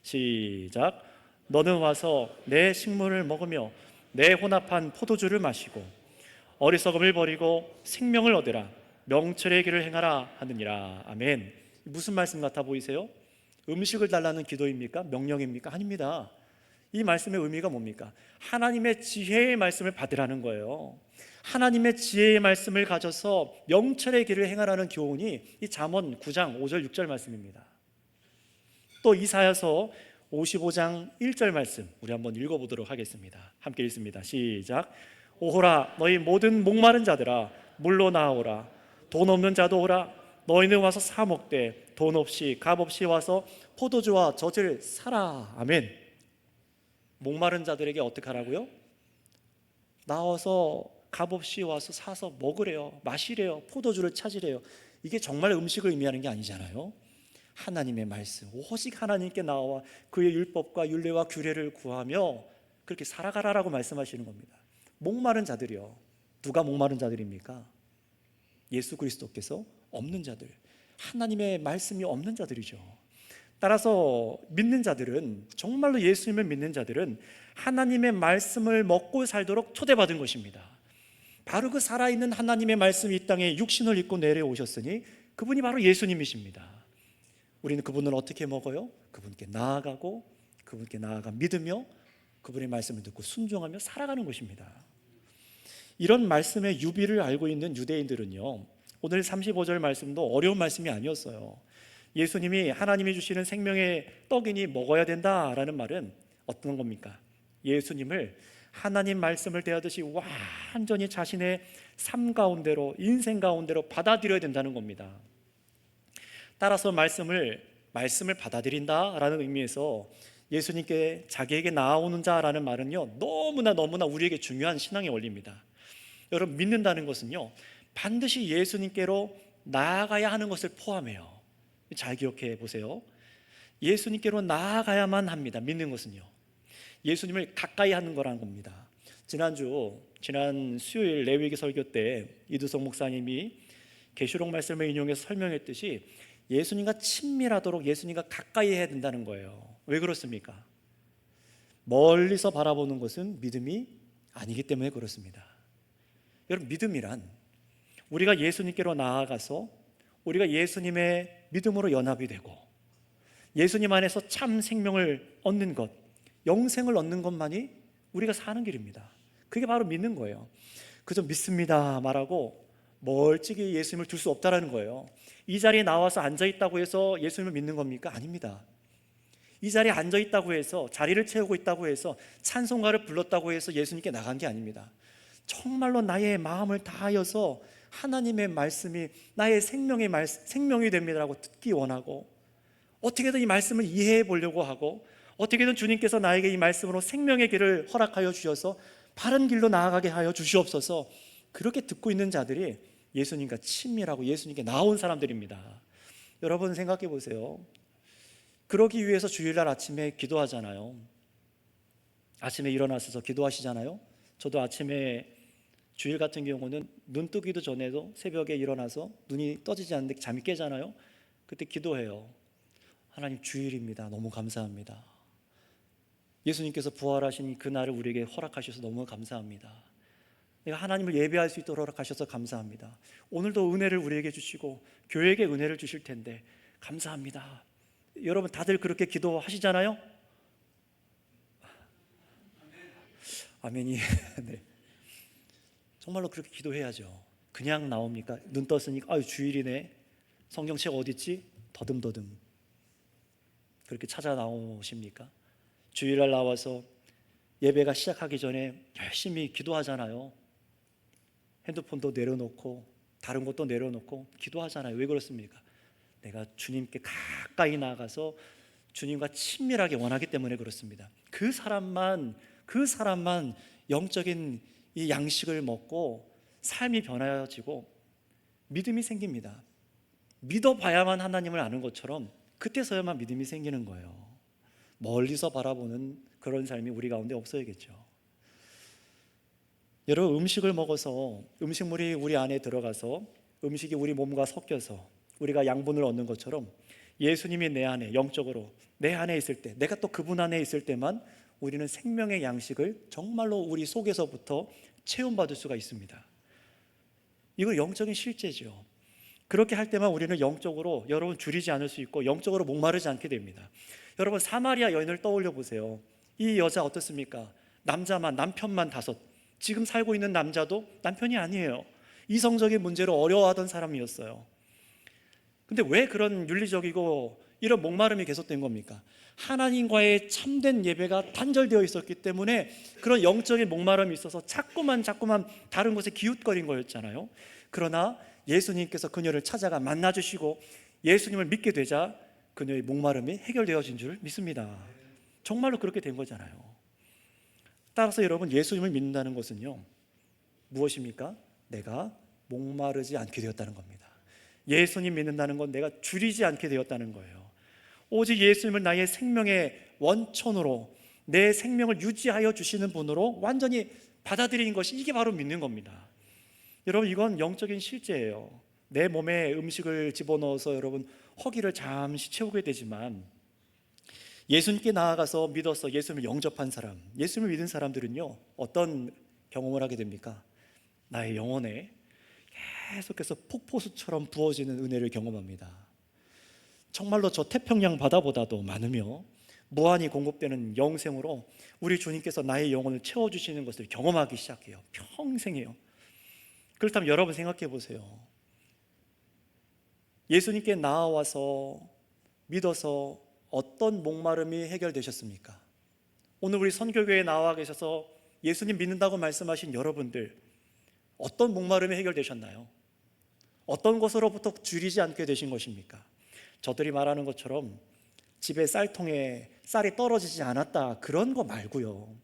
시작. 너는 와서 내 식물을 먹으며 내 혼합한 포도주를 마시고 어리석음을 버리고 생명을 얻으라. 명철의 길을 행하라 하느니라. 아멘. 무슨 말씀 같아 보이세요? 음식을 달라는 기도입니까? 명령입니까? 아닙니다. 이 말씀의 의미가 뭡니까? 하나님의 지혜의 말씀을 받으라는 거예요. 하나님의 지혜의 말씀을 가져서 명철의 길을 행하라는 교훈이 이 잠언 9장 5절 6절 말씀입니다. 또 이사야서 55장 1절 말씀 우리 한번 읽어보도록 하겠습니다. 함께 읽습니다. 시작. 오호라 너희 모든 목마른 자들아 물로 나오라. 돈 없는 자도 오라. 너희는 와서 사 먹되 돈 없이 값 없이 와서 포도주와 젖을 사라. 아멘. 목마른 자들에게 어떻게 하라고요? 나와서 값없이 와서 사서 먹으래요. 마시래요. 포도주를 찾으래요. 이게 정말 음식을 의미하는 게 아니잖아요. 하나님의 말씀, 오직 하나님께 나와 그의 율법과 율례와 규례를 구하며 그렇게 살아가라라고 말씀하시는 겁니다. 목마른 자들이요. 누가 목마른 자들입니까? 예수 그리스도께서 없는 자들, 하나님의 말씀이 없는 자들이죠. 따라서 믿는 자들은, 정말로 예수님을 믿는 자들은 하나님의 말씀을 먹고 살도록 초대받은 것입니다. 바로 그 살아있는 하나님의 말씀이 이 땅에 육신을 입고 내려오셨으니 그분이 바로 예수님이십니다. 우리는 그분을 어떻게 먹어요? 그분께 나아가고 그분께 나아가 믿으며 그분의 말씀을 듣고 순종하며 살아가는 것입니다. 이런 말씀의 유비를 알고 있는 유대인들은요, 오늘 35절 말씀도 어려운 말씀이 아니었어요. 예수님이 하나님이 주시는 생명의 떡이니 먹어야 된다라는 말은 어떤 겁니까? 예수님을 하나님 말씀을 대하듯이 완전히 자신의 삶 가운데로, 인생 가운데로 받아들여야 된다는 겁니다. 따라서 말씀을 받아들인다라는 의미에서 예수님께 자기에게 나아오는 자라는 말은요, 너무나 우리에게 중요한 신앙의 원리입니다. 여러분, 믿는다는 것은요, 반드시 예수님께로 나아가야 하는 것을 포함해요. 잘 기억해 보세요. 예수님께로 나아가야만 합니다. 믿는 것은요, 예수님을 가까이 하는 거라는 겁니다. 지난 수요일 레위기 설교 때 이두성 목사님이 계시록 말씀을 인용해서 설명했듯이 예수님과 친밀하도록 예수님과 가까이 해야 된다는 거예요. 왜 그렇습니까? 멀리서 바라보는 것은 믿음이 아니기 때문에 그렇습니다. 여러분, 믿음이란 우리가 예수님께로 나아가서 우리가 예수님의 믿음으로 연합이 되고 예수님 안에서 참 생명을 얻는 것, 영생을 얻는 것만이 우리가 사는 길입니다. 그게 바로 믿는 거예요. 그저 믿습니다 말하고 멀찍이 예수님을 둘 수 없다는 거예요. 이 자리에 나와서 앉아있다고 해서 예수님을 믿는 겁니까? 아닙니다. 이 자리에 앉아있다고 해서, 자리를 채우고 있다고 해서, 찬송가를 불렀다고 해서 예수님께 나간 게 아닙니다. 정말로 나의 마음을 다하여서 하나님의 말씀이 나의 생명이 됩니다라고 듣기 원하고, 어떻게든 이 말씀을 이해해 보려고 하고, 어떻게든 주님께서 나에게 이 말씀으로 생명의 길을 허락하여 주셔서 바른 길로 나아가게 하여 주시옵소서, 그렇게 듣고 있는 자들이 예수님과 친밀하고 예수님께 나온 사람들입니다. 여러분, 생각해 보세요. 그러기 위해서 주일날 아침에 기도하잖아요. 아침에 일어나셔서 기도하시잖아요. 저도 아침에 주일 같은 경우는 눈 뜨기도 전에도 새벽에 일어나서 눈이 떠지지 않는데 잠이 깨잖아요. 그때 기도해요. 하나님, 주일입니다. 너무 감사합니다. 예수님께서 부활하신 그날을 우리에게 허락하셔서 너무 감사합니다. 내가 하나님을 예배할 수 있도록 허락하셔서 감사합니다. 오늘도 은혜를 우리에게 주시고 교회에게 은혜를 주실 텐데 감사합니다. 여러분, 다들 그렇게 기도하시잖아요? 아멘이 네. 정말로 그렇게 기도해야죠. 그냥 나옵니까? 눈 떴으니까 아유 주일이네, 성경책 어디 있지? 더듬더듬 그렇게 찾아 나오십니까? 주일날 나와서 예배가 시작하기 전에 열심히 기도하잖아요. 핸드폰도 내려놓고 다른 것도 내려놓고 기도하잖아요. 왜 그렇습니까? 내가 주님께 가까이 나가서 주님과 친밀하게 원하기 때문에 그렇습니다. 그 사람만 영적인 이 양식을 먹고 삶이 변화지고 믿음이 생깁니다. 믿어봐야만 하나님을 아는 것처럼 그때서야만 믿음이 생기는 거예요. 멀리서 바라보는 그런 삶이 우리 가운데 없어야겠죠. 여러분, 음식을 먹어서 음식물이 우리 안에 들어가서 음식이 우리 몸과 섞여서 우리가 양분을 얻는 것처럼 예수님이 내 안에 영적으로 내 안에 있을 때, 내가 또 그분 안에 있을 때만 우리는 생명의 양식을 정말로 우리 속에서부터 체험받을 수가 있습니다. 이거 영적인 실제죠. 그렇게 할 때만 우리는 영적으로 여러분 줄이지 않을 수 있고 영적으로 목마르지 않게 됩니다. 여러분, 사마리아 여인을 떠올려 보세요. 이 여자 어떻습니까? 남편만 5, 지금 살고 있는 남자도 남편이 아니에요. 이성적인 문제로 어려워하던 사람이었어요. 근데 왜 그런 윤리적이고 이런 목마름이 계속된 겁니까? 하나님과의 참된 예배가 단절되어 있었기 때문에 그런 영적인 목마름이 있어서 자꾸만 다른 곳에 기웃거린 거였잖아요. 그러나 예수님께서 그녀를 찾아가 만나주시고 예수님을 믿게 되자 그녀의 목마름이 해결되어진 줄 믿습니다. 정말로 그렇게 된 거잖아요. 따라서 여러분, 예수님을 믿는다는 것은요, 무엇입니까? 내가 목마르지 않게 되었다는 겁니다. 예수님 믿는다는 건 내가 줄이지 않게 되었다는 거예요. 오직 예수님을 나의 생명의 원천으로, 내 생명을 유지하여 주시는 분으로 완전히 받아들이는 것이, 이게 바로 믿는 겁니다. 여러분, 이건 영적인 실제예요. 내 몸에 음식을 집어넣어서 여러분 허기를 잠시 채우게 되지만 예수님께 나아가서 믿어서 예수님을 영접한 사람, 예수님을 믿은 사람들은요, 어떤 경험을 하게 됩니까? 나의 영혼에 계속해서 폭포수처럼 부어지는 은혜를 경험합니다. 정말로 저 태평양 바다보다도 많으며 무한히 공급되는 영생으로 우리 주님께서 나의 영혼을 채워주시는 것을 경험하기 시작해요. 평생이에요. 그렇다면 여러분 생각해 보세요. 예수님께 나아와서 믿어서 어떤 목마름이 해결되셨습니까? 오늘 우리 선교교회에 나와 계셔서 예수님 믿는다고 말씀하신 여러분들, 어떤 목마름이 해결되셨나요? 어떤 것으로부터 줄이지 않게 되신 것입니까? 저들이 말하는 것처럼 집에 쌀통에 쌀이 떨어지지 않았다, 그런 거 말고요.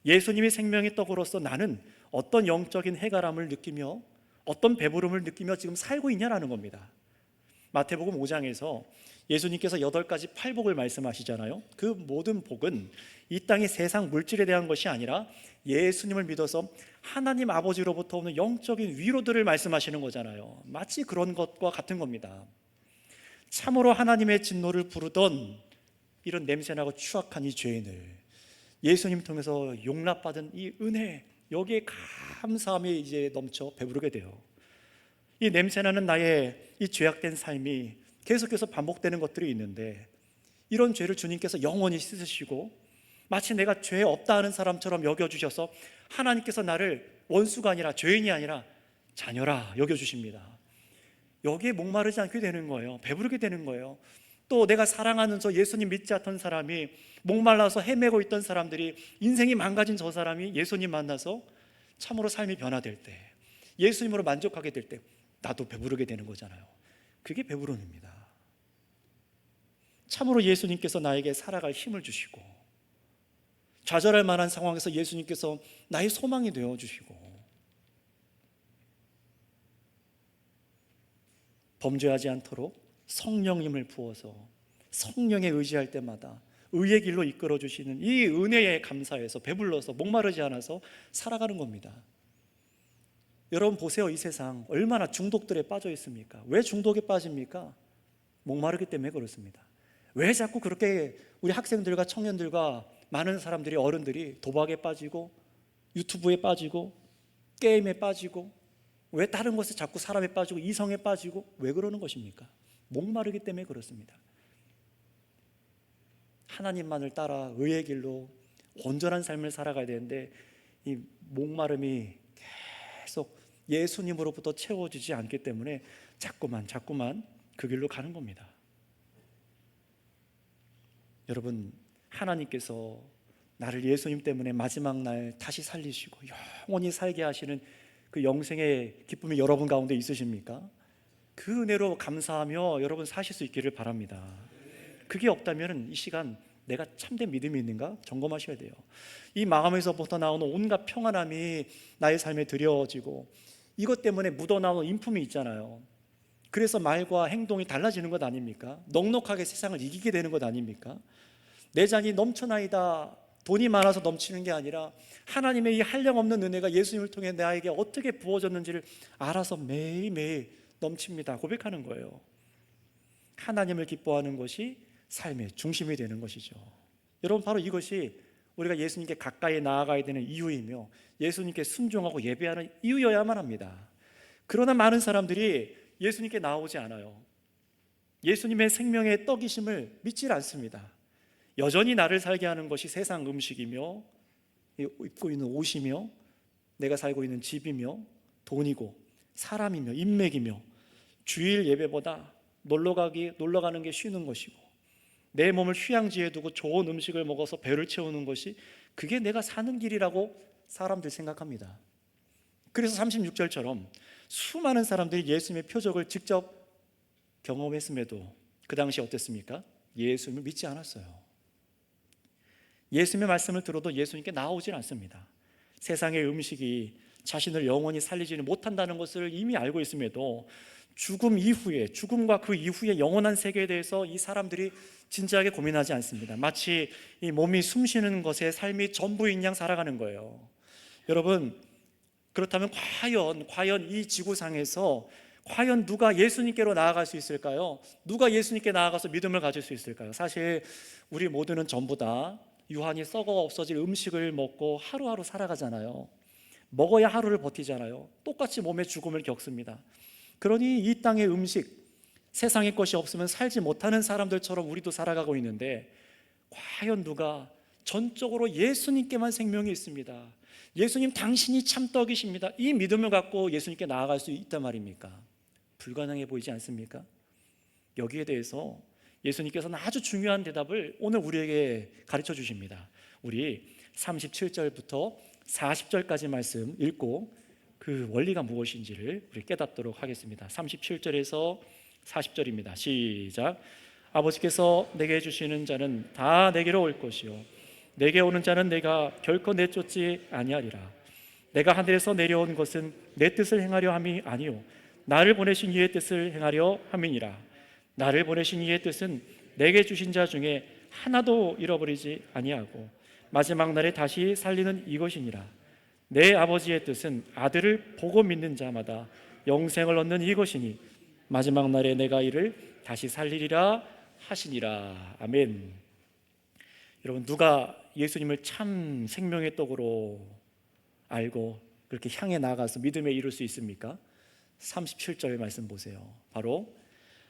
예수님이 생명의 떡으로서 나는 어떤 영적인 해결함을 느끼며 어떤 배부름을 느끼며 지금 살고 있냐라는 겁니다. 마태복음 5장에서 예수님께서 8가지 팔복을 말씀하시잖아요. 그 모든 복은 이 땅의 세상 물질에 대한 것이 아니라 예수님을 믿어서 하나님 아버지로부터 오는 영적인 위로들을 말씀하시는 거잖아요. 마치 그런 것과 같은 겁니다. 참으로 하나님의 진노를 부르던 이런 냄새나고 추악한 이 죄인을 예수님 통해서 용납받은 이 은혜, 여기에 감사함이 이제 넘쳐 배부르게 돼요. 이 냄새나는 나의 이 죄악된 삶이 계속해서 반복되는 것들이 있는데, 이런 죄를 주님께서 영원히 씻으시고 마치 내가 죄 없다 하는 사람처럼 여겨주셔서 하나님께서 나를 원수가 아니라, 죄인이 아니라 자녀라 여겨주십니다. 여기에 목마르지 않게 되는 거예요. 배부르게 되는 거예요. 또 내가 사랑하는 저 예수님 믿지 않던 사람이, 목말라서 헤매고 있던 사람들이, 인생이 망가진 저 사람이 예수님 만나서 참으로 삶이 변화될 때, 예수님으로 만족하게 될 때 나도 배부르게 되는 거잖아요. 그게 배부름입니다. 참으로 예수님께서 나에게 살아갈 힘을 주시고, 좌절할 만한 상황에서 예수님께서 나의 소망이 되어주시고, 범죄하지 않도록 성령님을 부어서 성령에 의지할 때마다 의의 길로 이끌어 주시는 이 은혜에 감사해서 배불러서 목마르지 않아서 살아가는 겁니다. 여러분 보세요. 이 세상 얼마나 중독들에 빠져 있습니까? 왜 중독에 빠집니까? 목마르기 때문에 그렇습니다. 왜 자꾸 그렇게 우리 학생들과 청년들과 많은 사람들이, 어른들이 도박에 빠지고 유튜브에 빠지고 게임에 빠지고, 왜 다른 것에 자꾸 사람에 빠지고 이성에 빠지고, 왜 그러는 것입니까? 목마르기 때문에 그렇습니다. 하나님만을 따라 의의 길로 온전한 삶을 살아가야 되는데 이 목마름이 계속 예수님으로부터 채워지지 않기 때문에 자꾸만 그 길로 가는 겁니다. 여러분, 하나님께서 나를 예수님 때문에 마지막 날 다시 살리시고 영원히 살게 하시는 그 영생의 기쁨이 여러분 가운데 있으십니까? 그 은혜로 감사하며 여러분 사실 수 있기를 바랍니다. 그게 없다면 이 시간 내가 참된 믿음이 있는가 점검하셔야 돼요. 이 마음에서부터 나오는 온갖 평안함이 나의 삶에 드려지고 이것 때문에 묻어나오는 인품이 있잖아요. 그래서 말과 행동이 달라지는 것 아닙니까? 넉넉하게 세상을 이기게 되는 것 아닙니까? 내장이 넘쳐나이다, 돈이 많아서 넘치는 게 아니라 하나님의 이 한량없는 은혜가 예수님을 통해 나에게 어떻게 부어졌는지를 알아서 매일매일 넘칩니다 고백하는 거예요. 하나님을 기뻐하는 것이 삶의 중심이 되는 것이죠. 여러분, 바로 이것이 우리가 예수님께 가까이 나아가야 되는 이유이며 예수님께 순종하고 예배하는 이유여야만 합니다. 그러나 많은 사람들이 예수님께 나오지 않아요. 예수님의 생명의 떡이심을 믿질 않습니다. 여전히 나를 살게 하는 것이 세상 음식이며 입고 있는 옷이며 내가 살고 있는 집이며 돈이고 사람이며 인맥이며 주일 예배보다 놀러 가는 게 쉬는 것이고 내 몸을 휴양지에 두고 좋은 음식을 먹어서 배를 채우는 것이 그게 내가 사는 길이라고 사람들 생각합니다. 그래서 36절처럼 수많은 사람들이 예수님의 표적을 직접 경험했음에도 그 당시 어땠습니까? 예수님을 믿지 않았어요. 예수님의 말씀을 들어도 예수님께 나오질 않습니다. 세상의 음식이 자신을 영원히 살리지는 못한다는 것을 이미 알고 있음에도 죽음과 그 이후의 영원한 세계에 대해서 이 사람들이 진지하게 고민하지 않습니다. 마치 이 몸이 숨쉬는 것에 삶이 전부인 양 살아가는 거예요. 여러분, 그렇다면 과연 이 지구상에서 과연 누가 예수님께로 나아갈 수 있을까요? 누가 예수님께 나아가서 믿음을 가질 수 있을까요? 사실 우리 모두는 전부 다 유한히 썩어 없어질 음식을 먹고 하루하루 살아가잖아요. 먹어야 하루를 버티잖아요. 똑같이 몸의 죽음을 겪습니다. 그러니 이 땅의 음식, 세상의 것이 없으면 살지 못하는 사람들처럼 우리도 살아가고 있는데 과연 누가 전적으로 예수님께만 생명이 있습니다, 예수님 당신이 참 떡이십니다, 이 믿음을 갖고 예수님께 나아갈 수 있단 말입니까? 불가능해 보이지 않습니까? 여기에 대해서 예수님께서는 아주 중요한 대답을 오늘 우리에게 가르쳐 주십니다. 우리 37절부터 40절까지 말씀 읽고 그 원리가 무엇인지를 우리 깨닫도록 하겠습니다. 37절에서 40절입니다. 시작. 아버지께서 내게 주시는 자는 다 내게로 올 것이요 내게 오는 자는 내가 결코 내쫓지 아니하리라. 내가 하늘에서 내려온 것은 내 뜻을 행하려 함이 아니요 나를 보내신 이의 뜻을 행하려 함이니라. 나를 보내신 이의 뜻은 내게 주신 자 중에 하나도 잃어버리지 아니하고 마지막 날에 다시 살리는 이것이니라. 내 아버지의 뜻은 아들을 보고 믿는 자마다 영생을 얻는 이것이니 마지막 날에 내가 이를 다시 살리리라 하시니라. 아멘. 여러분, 누가 예수님을 참 생명의 떡으로 알고 그렇게 향해 나아가서 믿음에 이룰 수 있습니까? 37절의 말씀 보세요. 바로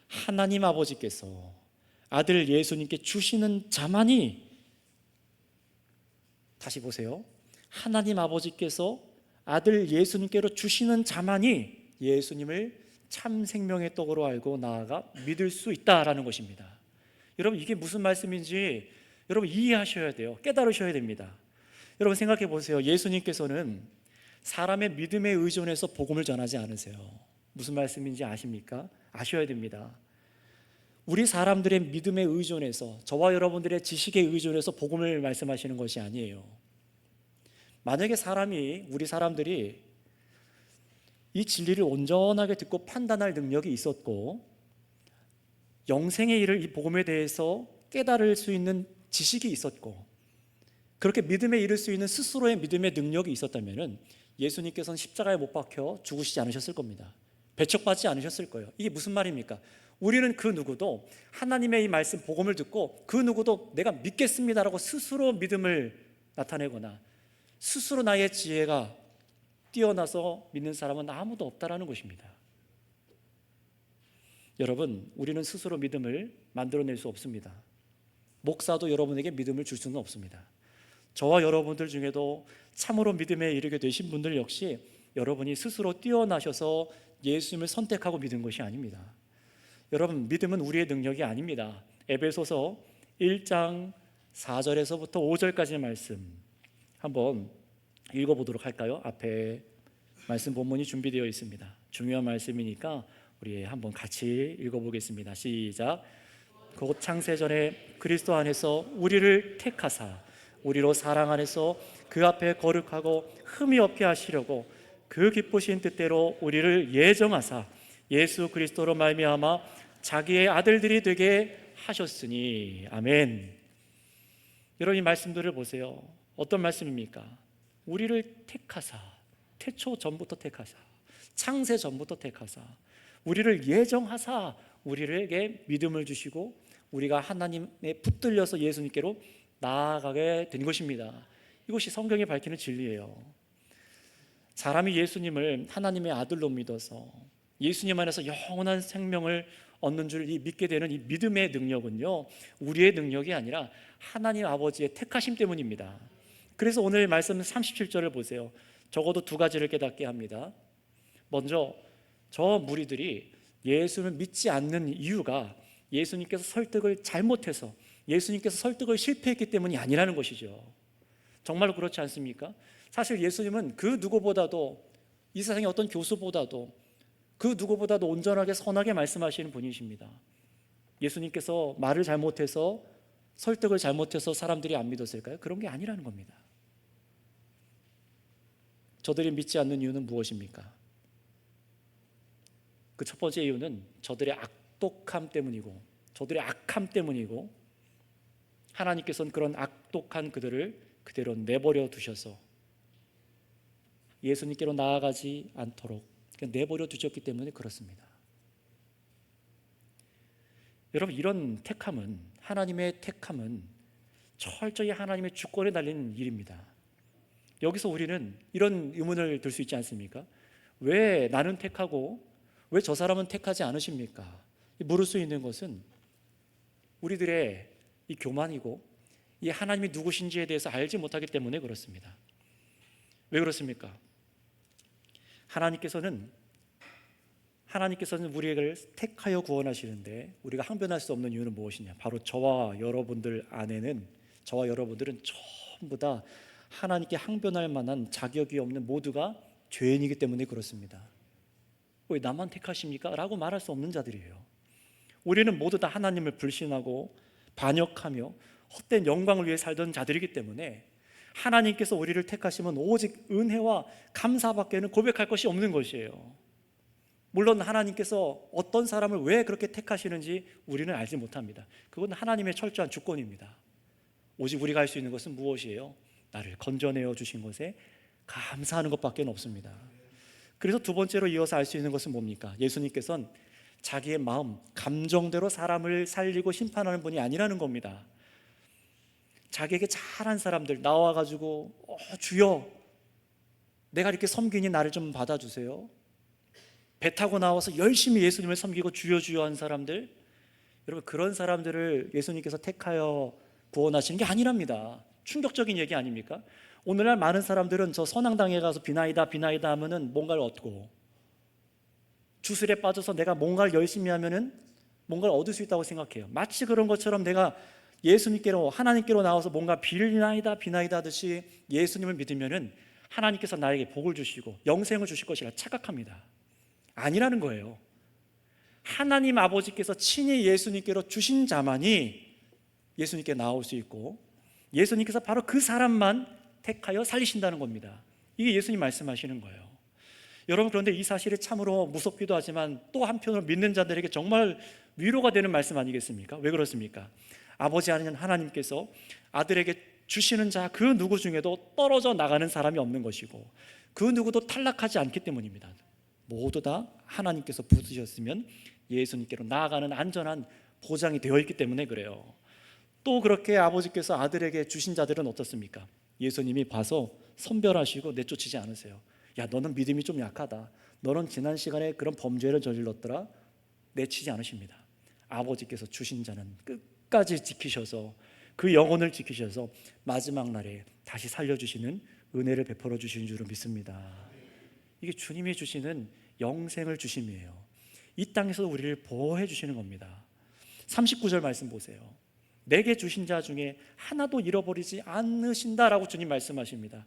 하나님 아버지께서 아들 예수님께 주시는 자만이, 다시 보세요, 하나님 아버지께서 아들 예수님께로 주시는 자만이 예수님을 참 생명의 떡으로 알고 나아가 믿을 수 있다라는 것입니다. 여러분, 이게 무슨 말씀인지 여러분 이해하셔야 돼요. 깨달으셔야 됩니다. 여러분 생각해 보세요. 예수님께서는 사람의 믿음에 의존해서 복음을 전하지 않으세요. 무슨 말씀인지 아십니까? 아셔야 됩니다. 우리 사람들의 믿음에 의존해서, 저와 여러분들의 지식에 의존해서 복음을 말씀하시는 것이 아니에요. 만약에 우리 사람들이 이 진리를 온전하게 듣고 판단할 능력이 있었고 영생에 이를 이 복음에 대해서 깨달을 수 있는 지식이 있었고 그렇게 믿음에 이를 수 있는 스스로의 믿음의 능력이 있었다면 예수님께서는 십자가에 못 박혀 죽으시지 않으셨을 겁니다. 배척받지 않으셨을 거예요. 이게 무슨 말입니까? 우리는 그 누구도 하나님의 이 말씀 복음을 듣고 그 누구도 내가 믿겠습니다라고 스스로 믿음을 나타내거나 스스로 나의 지혜가 뛰어나서 믿는 사람은 아무도 없다라는 것입니다. 여러분, 우리는 스스로 믿음을 만들어낼 수 없습니다. 목사도 여러분에게 믿음을 줄 수는 없습니다. 저와 여러분들 중에도 참으로 믿음에 이르게 되신 분들 역시 여러분이 스스로 뛰어나셔서 예수님을 선택하고 믿은 것이 아닙니다. 여러분, 믿음은 우리의 능력이 아닙니다. 에베소서 1장 4절에서부터 5절까지의 말씀 한번 읽어보도록 할까요? 앞에 말씀 본문이 준비되어 있습니다. 중요한 말씀이니까 우리 한번 같이 읽어보겠습니다. 시작. 곧 창세전에 그리스도 안에서 우리를 택하사 우리로 사랑 안에서 그 앞에 거룩하고 흠이 없게 하시려고 그 기쁘신 뜻대로 우리를 예정하사 예수 그리스도로 말미암아 자기의 아들들이 되게 하셨으니. 아멘. 여러분, 이 말씀들을 보세요. 어떤 말씀입니까? 우리를 택하사, 태초 전부터 택하사, 창세 전부터 택하사, 우리를 예정하사 우리에게 믿음을 주시고 우리가 하나님에 붙들려서 예수님께로 나아가게 된 것입니다. 이것이 성경이 밝히는 진리예요. 사람이 예수님을 하나님의 아들로 믿어서 예수님 안에서 영원한 생명을 얻는 줄 믿게 되는 이 믿음의 능력은요, 우리의 능력이 아니라 하나님 아버지의 택하심 때문입니다. 그래서 오늘 말씀 37절을 보세요. 적어도 두 가지를 깨닫게 합니다. 먼저 저 무리들이 예수를 믿지 않는 이유가 예수님께서 설득을 잘못해서, 예수님께서 설득을 실패했기 때문이 아니라는 것이죠. 정말로 그렇지 않습니까? 사실 예수님은 그 누구보다도, 이 세상의 어떤 교수보다도, 그 누구보다도 온전하게 선하게 말씀하시는 분이십니다. 예수님께서 말을 잘못해서, 설득을 잘못해서 사람들이 안 믿었을까요? 그런 게 아니라는 겁니다. 저들이 믿지 않는 이유는 무엇입니까? 그 첫 번째 이유는 저들의 악독함 때문이고, 저들의 악함 때문이고, 하나님께서는 그런 악독한 그들을 그대로 내버려 두셔서 예수님께로 나아가지 않도록 내버려 두셨기 때문에 그렇습니다. 여러분, 이런 택함은, 하나님의 택함은 철저히 하나님의 주권에 달린 일입니다. 여기서 우리는 이런 의문을 들 수 있지 않습니까? 왜 나는 택하고 왜 저 사람은 택하지 않으십니까? 물을 수 있는 것은 우리들의 이 교만이고, 이 하나님이 누구신지에 대해서 알지 못하기 때문에 그렇습니다. 왜 그렇습니까? 하나님께서는 우리를 택하여 구원하시는데 우리가 항변할 수 없는 이유는 무엇이냐? 바로 저와 여러분들은 전부 다 하나님께 항변할 만한 자격이 없는 모두가 죄인이기 때문에 그렇습니다. 왜 나만 택하십니까? 라고 말할 수 없는 자들이에요. 우리는 모두 다 하나님을 불신하고 반역하며 헛된 영광을 위해 살던 자들이기 때문에 하나님께서 우리를 택하시면 오직 은혜와 감사밖에는 고백할 것이 없는 것이에요. 물론 하나님께서 어떤 사람을 왜 그렇게 택하시는지 우리는 알지 못합니다. 그건 하나님의 철저한 주권입니다. 오직 우리가 할 수 있는 것은 무엇이에요? 나를 건져내어 주신 것에 감사하는 것밖에 없습니다. 그래서 두 번째로 이어서 알 수 있는 것은 뭡니까? 예수님께서는 자기의 마음, 감정대로 사람을 살리고 심판하는 분이 아니라는 겁니다. 자기에게 잘한 사람들 나와가지고 주여, 내가 이렇게 섬기니 나를 좀 받아주세요. 배 타고 나와서 열심히 예수님을 섬기고 주여 주여 한 사람들, 여러분, 그런 사람들을 예수님께서 택하여 구원하시는 게 아니랍니다. 충격적인 얘기 아닙니까? 오늘날 많은 사람들은 저 선앙당에 가서 비나이다 하면은 뭔가를 얻고, 주술에 빠져서 내가 뭔가를 열심히 하면은 뭔가를 얻을 수 있다고 생각해요. 마치 그런 것처럼 내가 예수님께로, 하나님께로 나와서 뭔가 비나이다 하듯이 예수님을 믿으면은 하나님께서 나에게 복을 주시고 영생을 주실 것이라 착각합니다. 아니라는 거예요. 하나님 아버지께서 친히 예수님께로 주신 자만이 예수님께 나올 수 있고, 예수님께서 바로 그 사람만 택하여 살리신다는 겁니다. 이게 예수님 말씀하시는 거예요. 여러분, 그런데 이 사실이 참으로 무섭기도 하지만 또 한편으로 믿는 자들에게 정말 위로가 되는 말씀 아니겠습니까? 왜 그렇습니까? 아버지 아닌 하나님께서 아들에게 주시는 자 그 누구 중에도 떨어져 나가는 사람이 없는 것이고, 그 누구도 탈락하지 않기 때문입니다. 모두 다 하나님께서 부으셨으면 예수님께로 나아가는 안전한 보장이 되어 있기 때문에 그래요. 또 그렇게 아버지께서 아들에게 주신 자들은 어떻습니까? 예수님이 봐서 선별하시고 내쫓이지 않으세요. 야, 너는 믿음이 좀 약하다, 너는 지난 시간에 그런 범죄를 저질렀더라, 내치지 않으십니다. 아버지께서 주신 자는 끝까지 지키셔서, 그 영혼을 지키셔서 마지막 날에 다시 살려주시는 은혜를 베풀어 주시는 줄을 믿습니다. 이게 주님이 주시는 영생을 주심이에요. 이 땅에서 우리를 보호해 주시는 겁니다. 39절 말씀 보세요. 내게 주신 자 중에 하나도 잃어버리지 않으신다라고 주님 말씀하십니다.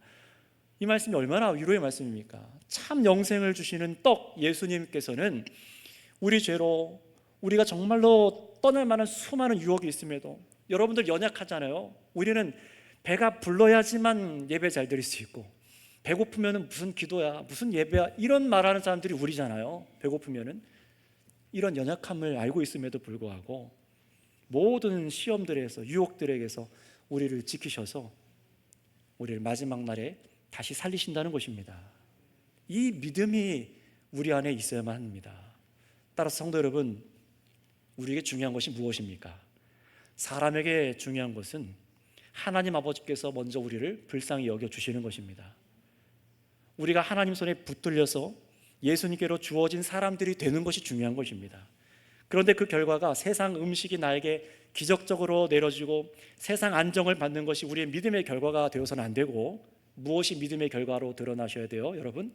이 말씀이 얼마나 위로의 말씀입니까? 참 영생을 주시는 떡 예수님께서는 우리 죄로 우리가 정말로 떠날 만한 수많은 유혹이 있음에도, 여러분들 연약하잖아요. 우리는 배가 불러야지만 예배 잘 드릴 수 있고, 배고프면 무슨 기도야, 무슨 예배야, 이런 말하는 사람들이 우리잖아요. 배고프면은. 이런 연약함을 알고 있음에도 불구하고 모든 시험들에서, 유혹들에게서 우리를 지키셔서 우리를 마지막 날에 다시 살리신다는 것입니다. 이 믿음이 우리 안에 있어야만 합니다. 따라서 성도 여러분, 우리에게 중요한 것이 무엇입니까? 사람에게 중요한 것은 하나님 아버지께서 먼저 우리를 불쌍히 여겨주시는 것입니다. 우리가 하나님 손에 붙들려서 예수님께로 주어진 사람들이 되는 것이 중요한 것입니다. 그런데 그 결과가 세상 음식이 나에게 기적적으로 내려지고 세상 안정을 받는 것이 우리의 믿음의 결과가 되어서는 안 되고, 무엇이 믿음의 결과로 드러나셔야 돼요, 여러분?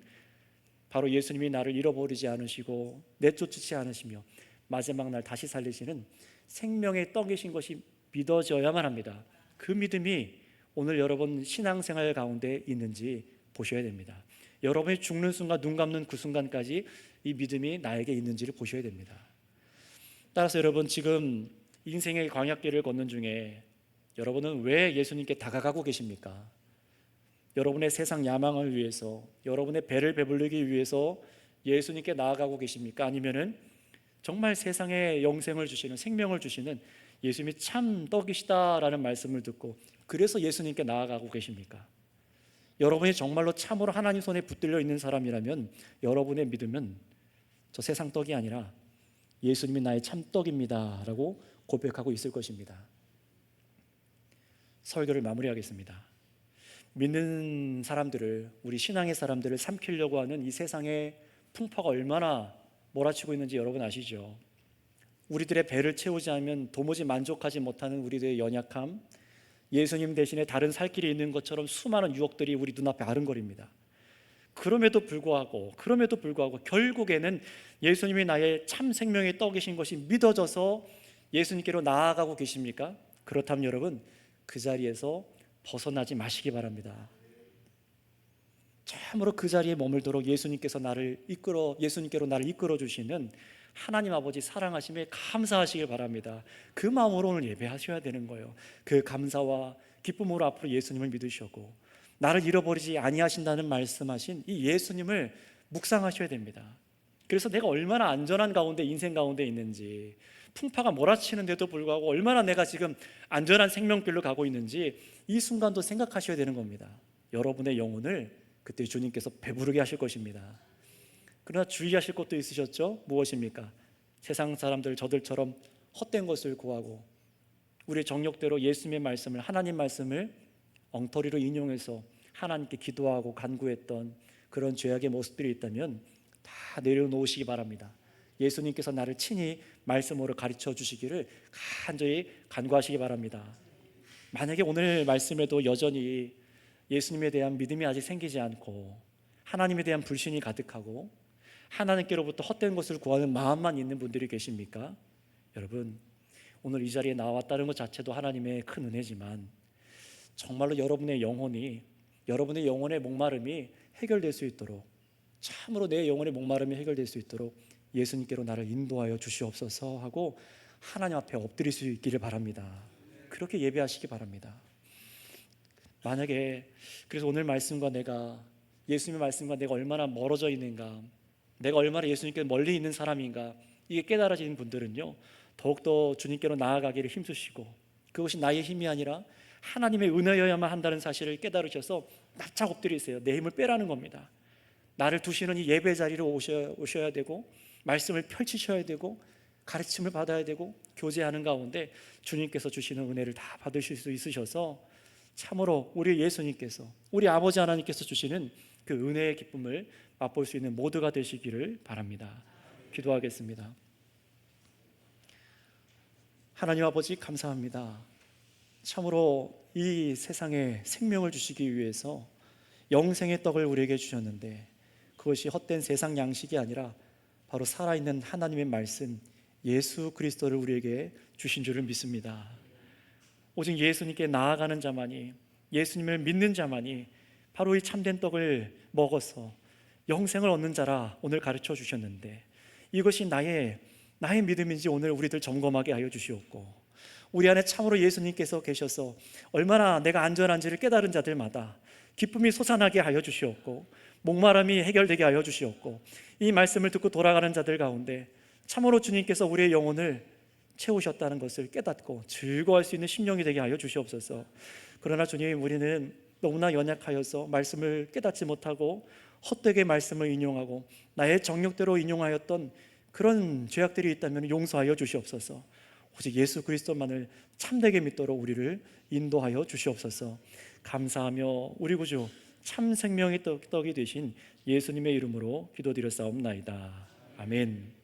바로 예수님이 나를 잃어버리지 않으시고 내쫓지 않으시며 마지막 날 다시 살리시는 생명의 떡이신 것이 믿어져야만 합니다. 그 믿음이 오늘 여러분 신앙생활 가운데 있는지 보셔야 됩니다. 여러분이 죽는 순간, 눈 감는 그 순간까지 이 믿음이 나에게 있는지를 보셔야 됩니다. 따라서 여러분, 지금 인생의 광야길을 걷는 중에 여러분은 왜 예수님께 다가가고 계십니까? 여러분의 세상 야망을 위해서, 여러분의 배를 배부르기 위해서 예수님께 나아가고 계십니까? 아니면은 정말 세상에 영생을 주시는, 생명을 주시는 예수님이 참 떡이시다라는 말씀을 듣고 그래서 예수님께 나아가고 계십니까? 여러분이 정말로 참으로 하나님 손에 붙들려 있는 사람이라면 여러분의 믿음은 저 세상 떡이 아니라 예수님이 나의 참 떡입니다 라고 고백하고 있을 것입니다. 설교를 마무리하겠습니다. 믿는 사람들을, 우리 신앙의 사람들을 삼키려고 하는 이 세상의 풍파가 얼마나 몰아치고 있는지 여러분 아시죠? 우리들의 배를 채우지 않으면 도무지 만족하지 못하는 우리들의 연약함, 예수님 대신에 다른 살 길이 있는 것처럼 수많은 유혹들이 우리 눈앞에 아른거립니다. 그럼에도 불구하고 결국에는 예수님이 나의 참 생명의 떡이신 것이 믿어져서 예수님께로 나아가고 계십니까? 그렇다면 여러분, 그 자리에서 벗어나지 마시기 바랍니다. 참으로 그 자리에 머물도록 예수님께로 나를 이끌어 주시는 하나님 아버지 사랑하심에 감사하시길 바랍니다. 그 마음으로 오늘 예배하셔야 되는 거예요. 그 감사와 기쁨으로 앞으로 예수님을 믿으시고 나를 잃어버리지 아니하신다는 말씀하신 이 예수님을 묵상하셔야 됩니다. 그래서 내가 얼마나 안전한 가운데, 인생 가운데 있는지, 풍파가 몰아치는데도 불구하고 얼마나 내가 지금 안전한 생명길로 가고 있는지 이 순간도 생각하셔야 되는 겁니다. 여러분의 영혼을 그때 주님께서 배부르게 하실 것입니다. 그러나 주의하실 것도 있으셨죠? 무엇입니까? 세상 사람들 저들처럼 헛된 것을 구하고 우리의 정욕대로 예수님의 말씀을, 하나님 말씀을 엉터리로 인용해서 하나님께 기도하고 간구했던 그런 죄악의 모습들이 있다면 다 내려놓으시기 바랍니다. 예수님께서 나를 친히 말씀으로 가르쳐 주시기를 간절히 간구하시기 바랍니다. 만약에 오늘 말씀에도 여전히 예수님에 대한 믿음이 아직 생기지 않고 하나님에 대한 불신이 가득하고 하나님께로부터 헛된 것을 구하는 마음만 있는 분들이 계십니까? 여러분, 오늘 이 자리에 나왔다는 것 자체도 하나님의 큰 은혜지만 정말로 여러분의 영혼의 목마름이 해결될 수 있도록, 참으로 내 영혼의 목마름이 해결될 수 있도록 예수님께로 나를 인도하여 주시옵소서 하고 하나님 앞에 엎드릴 수 있기를 바랍니다. 그렇게 예배하시기 바랍니다. 만약에 그래서 오늘 말씀과 예수님의 말씀과 내가 얼마나 멀어져 있는가, 내가 얼마나 예수님께 멀리 있는 사람인가, 이게 깨달아지는 분들은요, 더욱더 주님께로 나아가기를 힘쓰시고 그것이 나의 힘이 아니라 하나님의 은혜여야만 한다는 사실을 깨달으셔서 납작 엎드리세요. 내 힘을 빼라는 겁니다. 나를 두시는 이 예배 자리로 오셔야 되고 말씀을 펼치셔야 되고 가르침을 받아야 되고 교제하는 가운데 주님께서 주시는 은혜를 다 받으실 수 있으셔서 참으로 우리 예수님께서, 우리 아버지 하나님께서 주시는 그 은혜의 기쁨을 맛볼 수 있는 모두가 되시기를 바랍니다. 기도하겠습니다. 하나님 아버지, 감사합니다. 참으로 이 세상에 생명을 주시기 위해서 영생의 떡을 우리에게 주셨는데 그것이 헛된 세상 양식이 아니라 바로 살아있는 하나님의 말씀 예수 그리스도를 우리에게 주신 줄을 믿습니다. 오직 예수님께 나아가는 자만이, 예수님을 믿는 자만이 바로 이 참된 떡을 먹어서 영생을 얻는 자라 오늘 가르쳐 주셨는데, 이것이 나의 믿음인지 오늘 우리들 점검하게 하여 주시옵고, 우리 안에 참으로 예수님께서 계셔서 얼마나 내가 안전한지를 깨달은 자들마다 기쁨이 솟아나게 하여 주시옵고, 목마름이 해결되게 하여 주시옵고, 이 말씀을 듣고 돌아가는 자들 가운데 참으로 주님께서 우리의 영혼을 채우셨다는 것을 깨닫고 즐거워할 수 있는 심령이 되게 하여 주시옵소서. 그러나 주님, 우리는 너무나 연약하여서 말씀을 깨닫지 못하고 헛되게 말씀을 인용하고 나의 정욕대로 인용하였던 그런 죄악들이 있다면 용서하여 주시옵소서. 오직 예수 그리스도만을 참되게 믿도록 우리를 인도하여 주시옵소서. 감사하며 우리 구주 참 생명의 떡이 되신 예수님의 이름으로 기도드렸사옵나이다. 아멘.